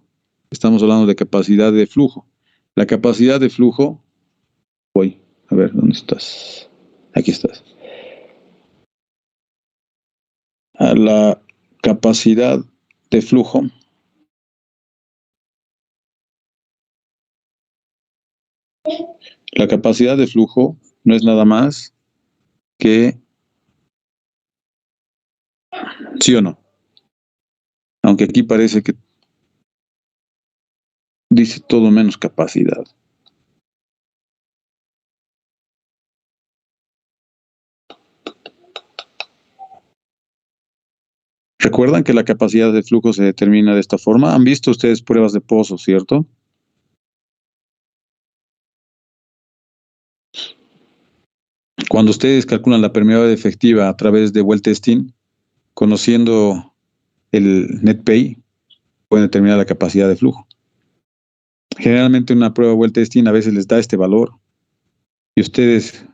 estamos hablando de capacidad de flujo. La capacidad de flujo, a ver, ¿dónde estás? Aquí estás. A la capacidad de flujo La capacidad de flujo no es nada más que, sí o no, aunque aquí parece que dice todo menos capacidad. Recuerdan que la capacidad de flujo se determina de esta forma. ¿Han visto ustedes pruebas de pozo, cierto? Cuando ustedes calculan la permeabilidad efectiva a través de well testing, conociendo el NetPay, pueden determinar la capacidad de flujo. Generalmente una prueba well testing a veces les da este valor y ustedes,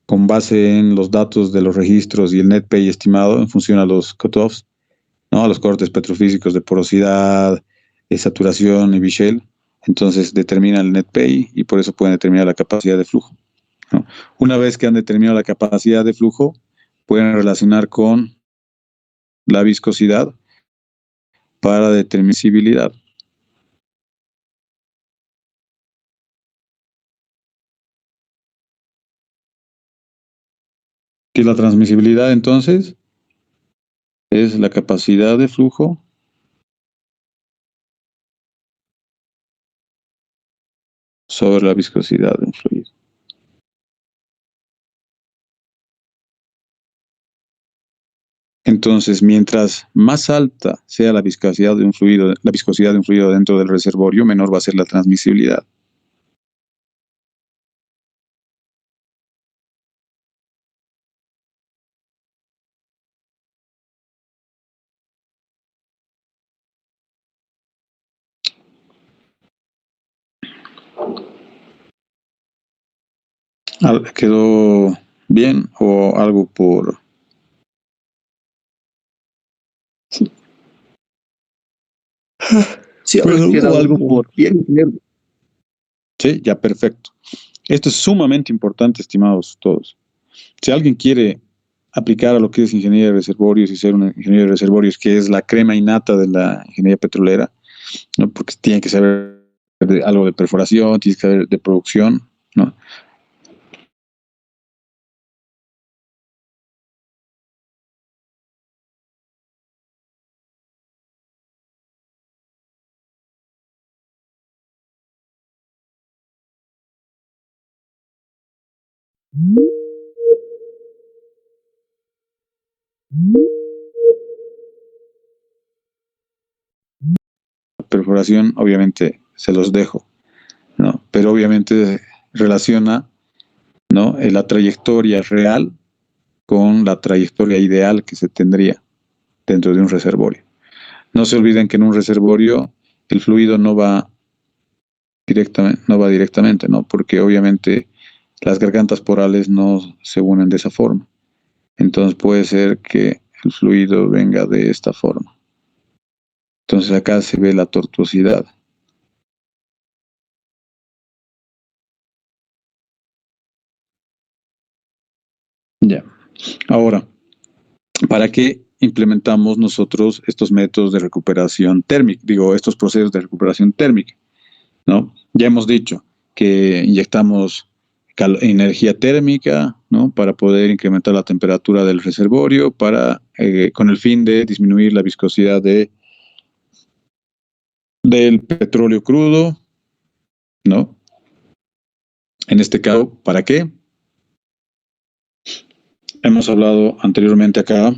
con base en los datos de los registros y el NetPay estimado en función a los cutoffs, ¿no? A los cortes petrofísicos de porosidad, saturación y Bichel, entonces determinan el NetPay y por eso pueden determinar la capacidad de flujo, ¿no? Una vez que han determinado la capacidad de flujo, pueden relacionar con la viscosidad para determinabilidad. ¿Qué es la transmisibilidad entonces? Es la capacidad de flujo sobre la viscosidad de un fluido. Entonces, mientras más alta sea la viscosidad de un fluido dentro del reservorio, menor va a ser la transmisibilidad. ¿Quedó bien o algo por...? Sí, ahora Perdón, queda o algo por... bien, ingeniero. Sí, ya, perfecto. Esto es sumamente importante, estimados todos. Si alguien quiere aplicar a lo que es ingeniería de reservorios y ser un ingeniero de reservorios, que es la crema innata de la ingeniería petrolera, ¿no? Porque tiene que saber algo de perforación, tiene que saber de producción, ¿no? Perforación, obviamente, se los dejo, ¿no? Pero obviamente relaciona, ¿no? La trayectoria real con la trayectoria ideal que se tendría dentro de un reservorio. No se olviden que en un reservorio el fluido no va directamente, ¿no? Porque obviamente las gargantas porales no se unen de esa forma. Entonces puede ser que el fluido venga de esta forma. Entonces acá se ve la tortuosidad. Ya. Ahora, ¿para qué implementamos nosotros estos métodos de recuperación térmica? Digo, estos procesos de recuperación térmica, ¿no? Ya hemos dicho que inyectamos energía térmica, ¿no? Para poder incrementar la temperatura del reservorio, con el fin de disminuir la viscosidad del petróleo crudo, ¿no? En este caso, ¿para qué? Hemos hablado anteriormente acá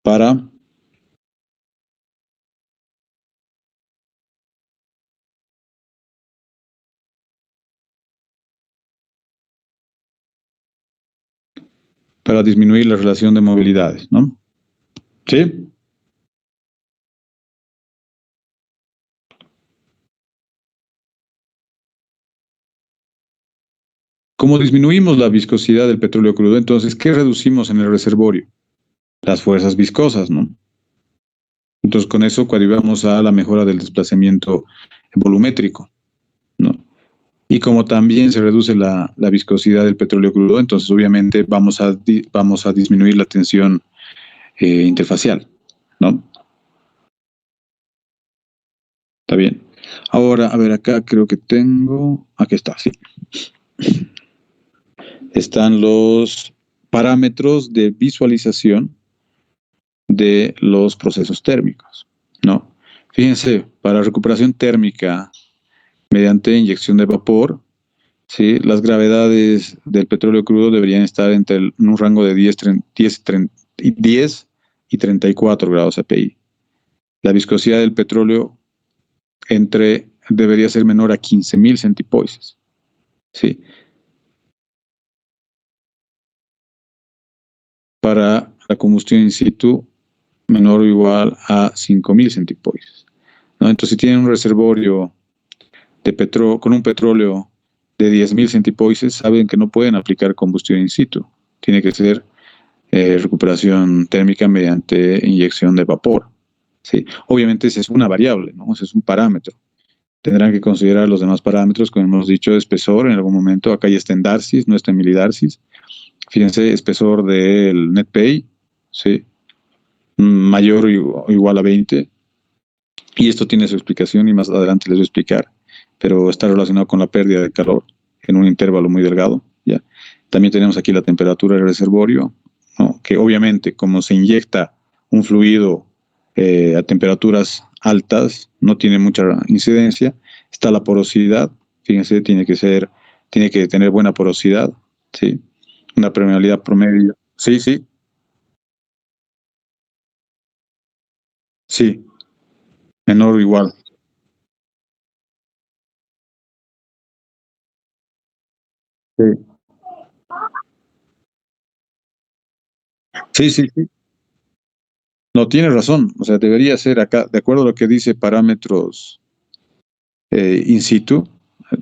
para disminuir la relación de movilidades, ¿no? ¿Sí? Como disminuimos la viscosidad del petróleo crudo, entonces, ¿qué reducimos en el reservorio? Las fuerzas viscosas, ¿no? Entonces, con eso coadyuvamos a la mejora del desplazamiento volumétrico, ¿no? Y como también se reduce la viscosidad del petróleo crudo, entonces obviamente vamos a disminuir la tensión interfacial, ¿no? ¿Está bien? Ahora, a ver, acá creo que tengo, aquí está, sí. Están los parámetros de visualización de los procesos térmicos, ¿no? Fíjense, para recuperación térmica mediante inyección de vapor, ¿sí? Las gravedades del petróleo crudo deberían estar en un rango de 10 y 34 grados API. La viscosidad del petróleo debería ser menor a 15.000 centipoises, ¿sí? Para la combustión in situ, menor o igual a 5.000 centipoises, ¿no? Entonces, si tienen un reservorio con un petróleo de 10.000 centipoises, saben que no pueden aplicar combustión in situ. Tiene que ser recuperación térmica mediante inyección de vapor, ¿sí? Obviamente esa es una variable, ¿no? Ese es un parámetro. Tendrán que considerar los demás parámetros, como hemos dicho, espesor en algún momento. Acá ya está en Darcis, no está en milidarcis. Fíjense, espesor del NetPay, ¿sí? Mayor o igual a 20. Y esto tiene su explicación y más adelante les voy a explicar, pero está relacionado con la pérdida de calor en un intervalo muy delgado, ¿ya? También tenemos aquí la temperatura del reservorio, ¿no? Que obviamente como se inyecta un fluido a temperaturas altas, no tiene mucha incidencia. Está la porosidad, fíjense, tiene que tener buena porosidad, ¿sí? Una permeabilidad promedio. Sí, sí, sí, menor o igual. Sí, sí, sí, sí. No, tiene razón. O sea, debería ser acá, de acuerdo a lo que dice parámetros in situ,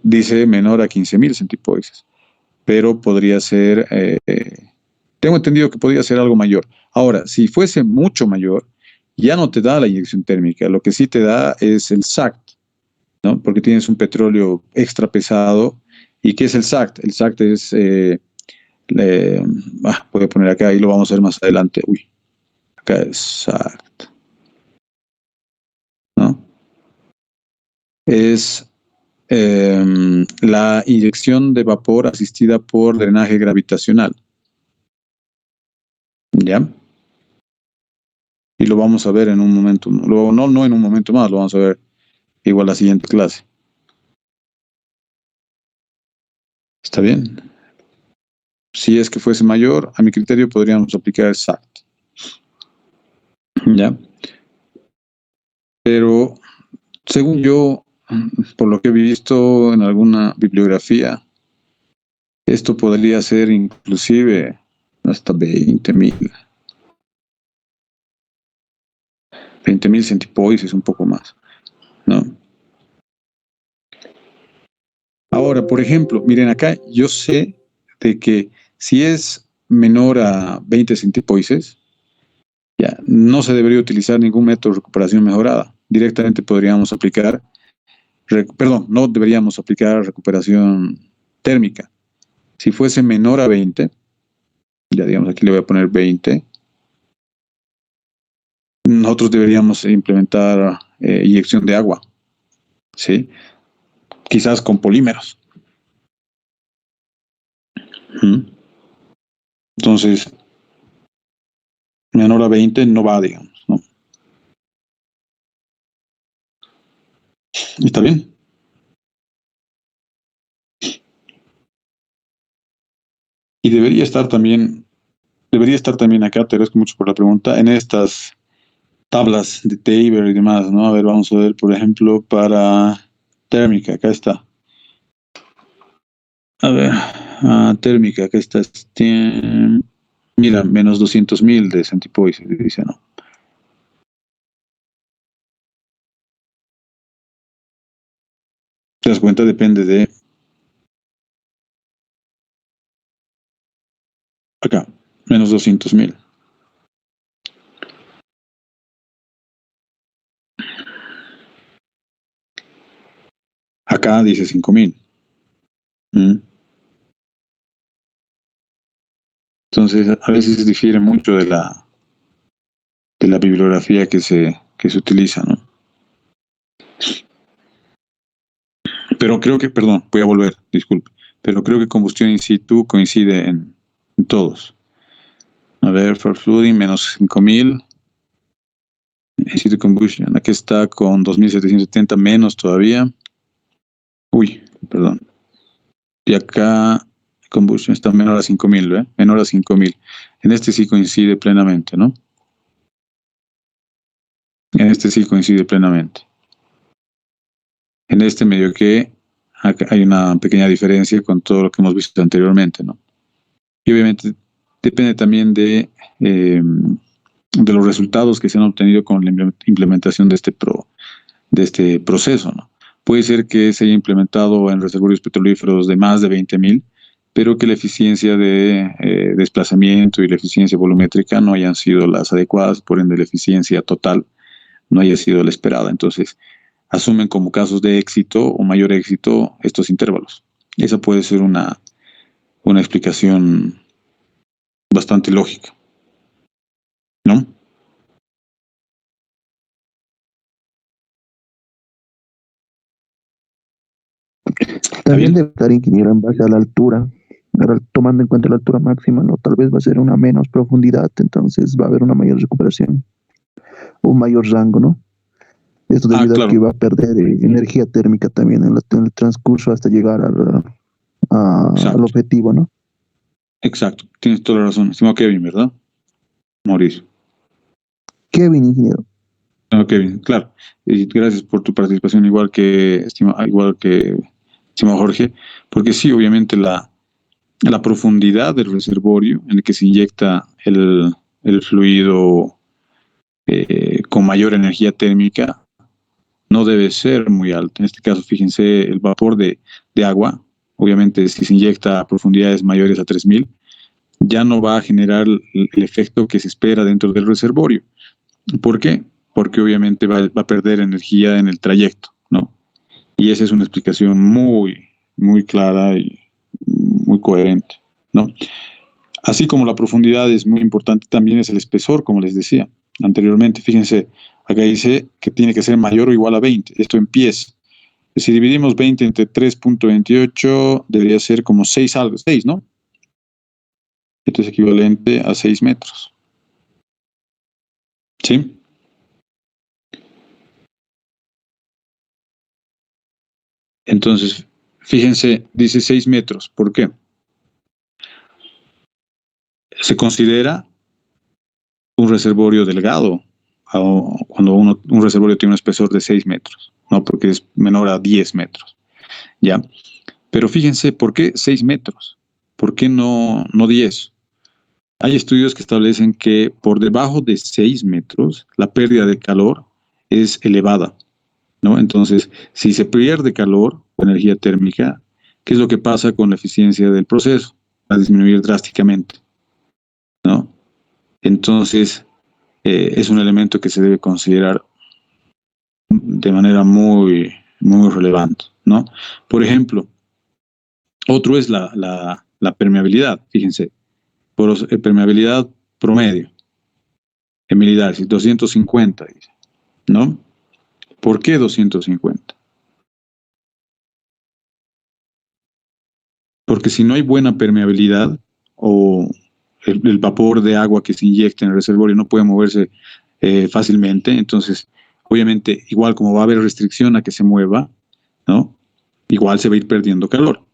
dice menor a 15.000 centipoises, pero podría ser, tengo entendido que podría ser algo mayor. Ahora, si fuese mucho mayor, ya no te da la inyección térmica, lo que sí te da es el SACT, ¿no? Porque tienes un petróleo extra pesado. ¿Y qué es el SACT? El SACT es, voy a poner acá y lo vamos a ver más adelante. Uy, acá es SACT, ¿no? Es la inyección de vapor asistida por drenaje gravitacional, ¿ya? Y lo vamos a ver en un momento, no en un momento más, lo vamos a ver igual la siguiente clase. ¿Está bien? Si es que fuese mayor, a mi criterio podríamos aplicar el SACT, ¿ya? Pero según yo, por lo que he visto en alguna bibliografía, esto podría ser inclusive hasta 20.000 centipoises, un poco más, ¿no? Ahora, por ejemplo, miren acá, yo sé de que si es menor a 20 centipoises, ya no se debería utilizar ningún método de recuperación mejorada. Directamente podríamos aplicar, perdón, no deberíamos aplicar recuperación térmica. Si fuese menor a 20, ya digamos aquí le voy a poner 20, nosotros deberíamos implementar inyección de agua, ¿sí? Quizás con polímeros. Entonces, menor a 20 no va, digamos, ¿no? ¿Está bien? Y debería estar también acá, te agradezco mucho por la pregunta, en estas tablas de Tabor y demás, ¿no? A ver, vamos a ver, por ejemplo, para térmica, acá está. A ver, térmica, acá está. Mira, menos 200.000 de centipoises, dice, ¿no? ¿Te das cuenta? Depende de acá, menos 200.000. Acá dice 5.000. Entonces, a veces difiere mucho de la bibliografía que se utiliza, ¿no? Pero creo que, perdón, voy a volver, disculpe. Pero creo que combustión in situ coincide en todos. A ver, for flooding, menos 5000. In situ combustion, aquí está con 2770, menos todavía. Uy, perdón. Y acá, combustion está menor a 5000, ¿ve? Menor a 5000. En este sí coincide plenamente, ¿no? En este sí coincide plenamente. En este medio que acá hay una pequeña diferencia con todo lo que hemos visto anteriormente, ¿no? Y obviamente depende también de los resultados que se han obtenido con la implementación de este proceso, ¿no? Puede ser que se haya implementado en reservorios petrolíferos de más de 20.000, pero que la eficiencia de desplazamiento y la eficiencia volumétrica no hayan sido las adecuadas, por ende la eficiencia total no haya sido la esperada. Entonces, asumen como casos de éxito o mayor éxito estos intervalos. Esa puede ser una explicación bastante lógica, ¿no? También debe estar, ingeniero, en base a la altura. Ahora, tomando en cuenta la altura máxima, ¿no? Tal vez va a ser una menos profundidad, entonces va a haber una mayor recuperación, un mayor rango, ¿no? Esto debido a claro. que va a perder energía térmica también en el transcurso hasta llegar al objetivo, ¿no? Exacto, tienes toda la razón. Estimado Kevin, ¿verdad? Mauricio. Kevin, ingeniero. No, Kevin, claro. Y gracias por tu participación, igual que estimado Jorge, porque sí, obviamente la profundidad del reservorio en el que se inyecta el fluido con mayor energía térmica no debe ser muy alta. En este caso, fíjense, el vapor de agua, obviamente si se inyecta a profundidades mayores a 3000, ya no va a generar el efecto que se espera dentro del reservorio. ¿Por qué? Porque obviamente va a perder energía en el trayecto, ¿no? Y esa es una explicación muy, muy clara y muy coherente, ¿no? Así como la profundidad es muy importante, también es el espesor, como les decía anteriormente. Fíjense, acá dice que tiene que ser mayor o igual a 20, esto en pies. Si dividimos 20 entre 3.28, debería ser como 6 algo, 6, ¿no? Esto es equivalente a 6 metros. ¿Sí? Entonces, fíjense, dice 6 metros. ¿Por qué? Se considera un reservorio delgado cuando un reservorio tiene un espesor de 6 metros, ¿no? Porque es menor a 10 metros, ¿ya? Pero fíjense, ¿por qué 6 metros? ¿Por qué no 10? Hay estudios que establecen que por debajo de 6 metros la pérdida de calor es elevada, ¿no? Entonces, si se pierde calor o energía térmica, ¿qué es lo que pasa con la eficiencia del proceso? Va a disminuir drásticamente, ¿no? Entonces, es un elemento que se debe considerar de manera muy, muy relevante, ¿no? Por ejemplo, otro es la permeabilidad, fíjense, permeabilidad promedio en milidares, 250, ¿no? ¿Por qué 250? Porque si no hay buena permeabilidad o el vapor de agua que se inyecta en el reservorio no puede moverse fácilmente, entonces obviamente igual como va a haber restricción a que se mueva, ¿no? Igual se va a ir perdiendo calor,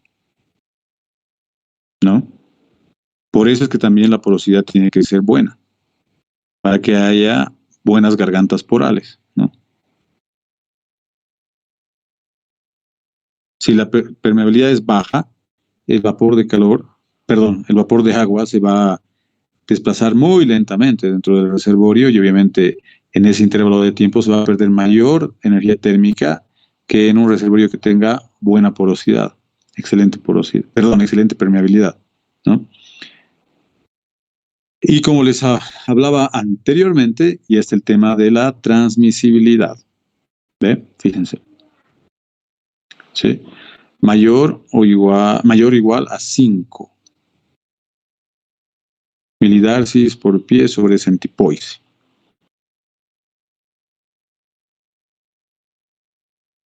¿no? Por eso es que también la porosidad tiene que ser buena, para que haya buenas gargantas porales, ¿no? Si la permeabilidad es baja, el vapor de agua se va a desplazar muy lentamente dentro del reservorio y obviamente en ese intervalo de tiempo se va a perder mayor energía térmica que en un reservorio que tenga buena porosidad, excelente permeabilidad, ¿no? Y como les hablaba anteriormente, y es el tema de la transmisibilidad. ¿Ve? Fíjense. ¿Sí? Mayor o igual a 5 milidarcis por pie sobre centipoise.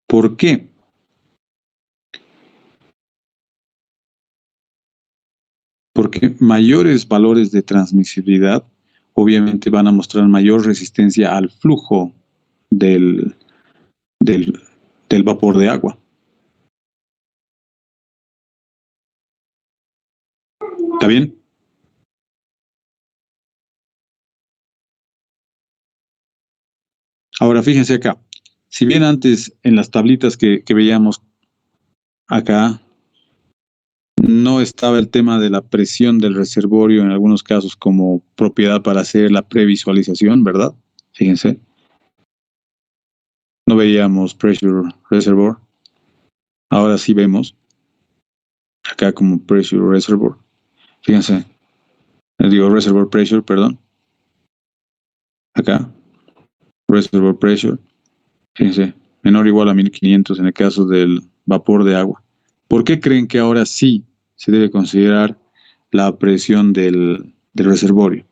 ¿Por qué? Porque mayores valores de transmisibilidad obviamente van a mostrar mayor resistencia al flujo del vapor de agua. ¿Está bien? Ahora fíjense acá. Si bien antes en las tablitas que veíamos acá no estaba el tema de la presión del reservorio en algunos casos como propiedad para hacer la previsualización, ¿verdad? Fíjense. No veíamos pressure reservoir. Ahora sí vemos acá como pressure reservoir. Fíjense. Digo reservoir pressure, perdón. Acá. Reservoir pressure. Fíjense. Menor o igual a 1500 en el caso del vapor de agua. ¿Por qué creen que ahora sí se debe considerar la presión del reservorio?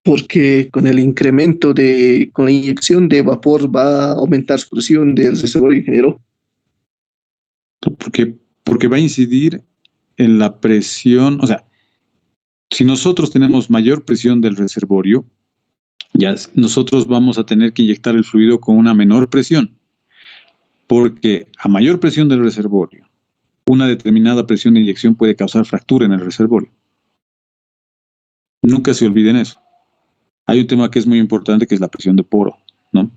Porque con el incremento con la inyección de vapor va a aumentar su presión del reservorio, ingeniero. Porque va a incidir en la presión, o sea, si nosotros tenemos mayor presión del reservorio, ya nosotros vamos a tener que inyectar el fluido con una menor presión, porque a mayor presión del reservorio, una determinada presión de inyección puede causar fractura en el reservorio. Nunca se olviden eso. Hay un tema que es muy importante, que es la presión de poro, ¿no?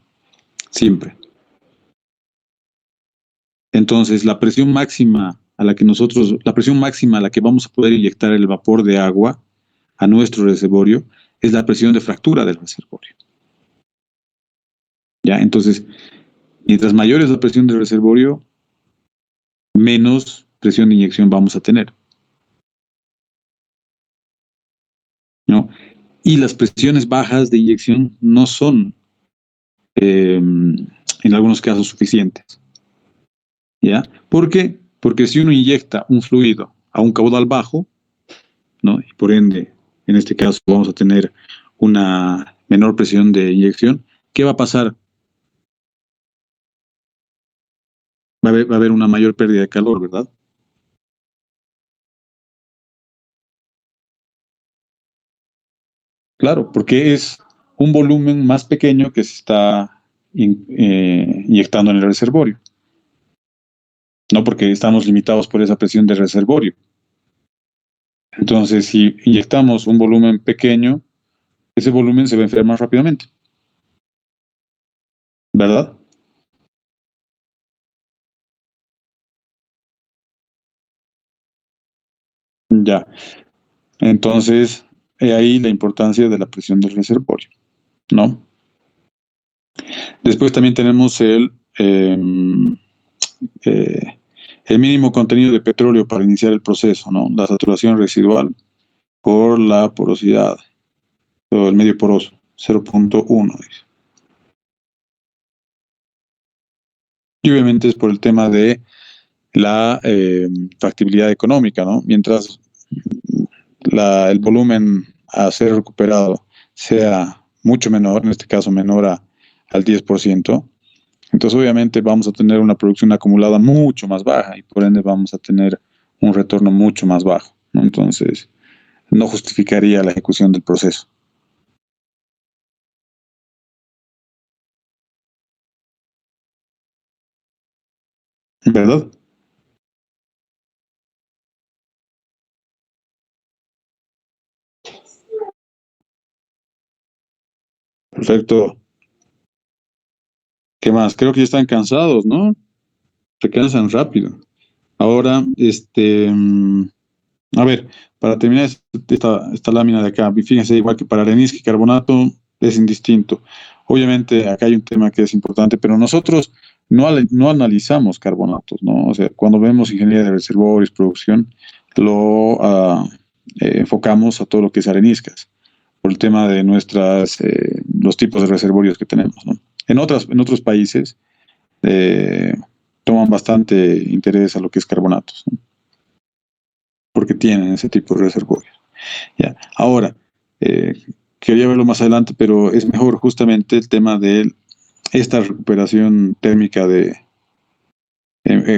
Siempre. Entonces, la presión máxima a la que vamos a poder inyectar el vapor de agua a nuestro reservorio es la presión de fractura del reservorio. ¿Ya? Entonces, mientras mayor es la presión del reservorio, menos presión de inyección vamos a tener, ¿no? Y las presiones bajas de inyección no son, en algunos casos, suficientes. ¿Ya? ¿Por qué? Porque si uno inyecta un fluido a un caudal bajo, ¿no? Y por ende, en este caso vamos a tener una menor presión de inyección, ¿qué va a pasar? Va a haber una mayor pérdida de calor, ¿verdad? Claro, porque es un volumen más pequeño que se está inyectando en el reservorio. No porque estamos limitados por esa presión del reservorio. Entonces, si inyectamos un volumen pequeño, ese volumen se va a enfriar más rápidamente. ¿Verdad? Ya. Entonces, he ahí la importancia de la presión del reservorio, ¿no? Después también tenemos el mínimo contenido de petróleo para iniciar el proceso, ¿no? La saturación residual por la porosidad, o el medio poroso, 0.1, dice. Y obviamente es por el tema de la factibilidad económica, ¿no? Mientras el volumen a ser recuperado sea mucho menor, en este caso menor al 10%, entonces obviamente vamos a tener una producción acumulada mucho más baja y por ende vamos a tener un retorno mucho más bajo, ¿no? Entonces no justificaría la ejecución del proceso. ¿Verdad? Perfecto. ¿Qué más? Creo que ya están cansados, ¿no? Se cansan rápido. Ahora, a ver, para terminar esta lámina de acá, fíjense, igual que para arenisca y carbonato, es indistinto. Obviamente, acá hay un tema que es importante, pero nosotros no analizamos carbonatos, ¿no? O sea, cuando vemos ingeniería de reservorios, producción, lo enfocamos a todo lo que es areniscas, por el tema de los tipos de reservorios que tenemos, ¿no? En otros países toman bastante interés a lo que es carbonatos, ¿no? Porque tienen ese tipo de reservorios. ¿Ya? Ahora, quería verlo más adelante, pero es mejor justamente el tema de esta recuperación térmica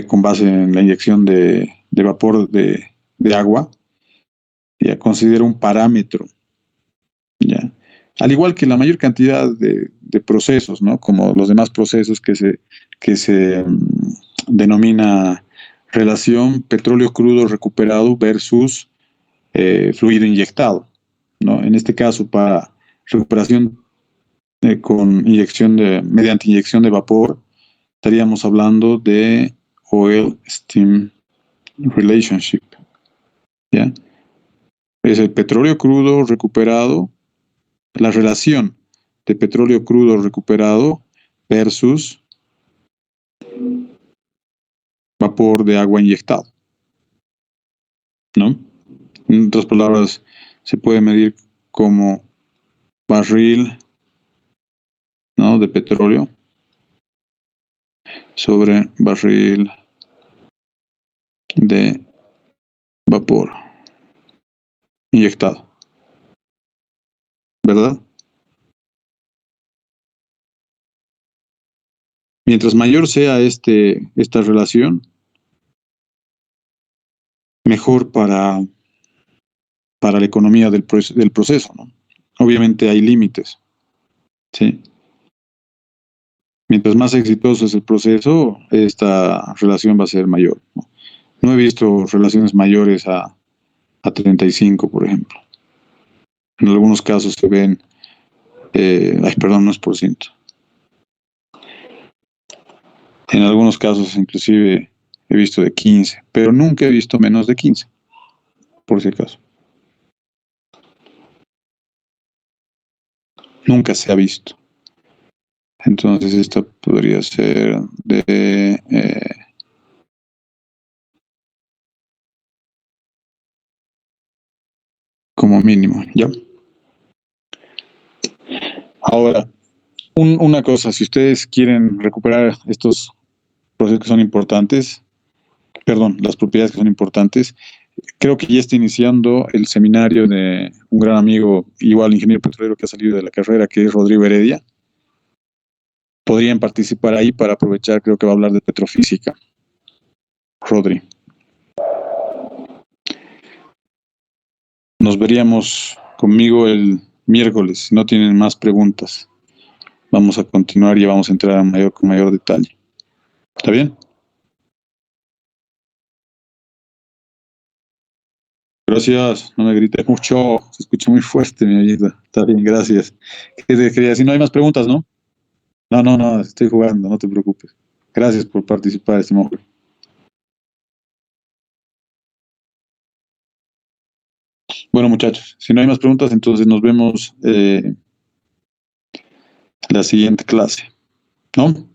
con base en la inyección de vapor de agua. Ya considero un parámetro, ¿ya? Al igual que la mayor cantidad de procesos, ¿no? Como los demás procesos que se denomina relación petróleo crudo recuperado versus fluido inyectado, ¿no? En este caso, para recuperación mediante inyección de vapor, estaríamos hablando de oil steam relationship, ¿ya? Es el petróleo crudo recuperado, la relación de petróleo crudo recuperado versus vapor de agua inyectado, ¿no? En otras palabras, se puede medir como barril, ¿no?, de petróleo sobre barril de vapor inyectado, ¿verdad? Mientras mayor sea esta relación, mejor para la economía del proceso, ¿no? Obviamente hay límites, ¿sí? Mientras más exitoso es el proceso, esta relación va a ser mayor, ¿no? No he visto relaciones mayores a 35, por ejemplo. En algunos casos se ven, perdón, no es por ciento. En algunos casos inclusive he visto de 15, pero nunca he visto menos de 15, por si acaso. Nunca se ha visto. Entonces esto podría ser de como mínimo, ¿ya? Ahora, una cosa, si ustedes quieren recuperar estos procesos que son importantes, perdón, las propiedades que son importantes, creo que ya está iniciando el seminario de un gran amigo, igual ingeniero petrolero que ha salido de la carrera, que es Rodrigo Heredia. Podrían participar ahí para aprovechar, creo que va a hablar de petrofísica. Rodri. Nos veríamos conmigo el miércoles, si no tienen más preguntas. Vamos a continuar y vamos a entrar con mayor detalle. ¿Está bien? Gracias, no me grites mucho, se escucha muy fuerte, mi vida. Está bien, gracias. ¿Qué te quería decir? No hay más preguntas, ¿no? No, estoy jugando, no te preocupes. Gracias por participar, estimado. Bueno, muchachos, si no hay más preguntas, entonces nos vemos la siguiente clase, ¿no?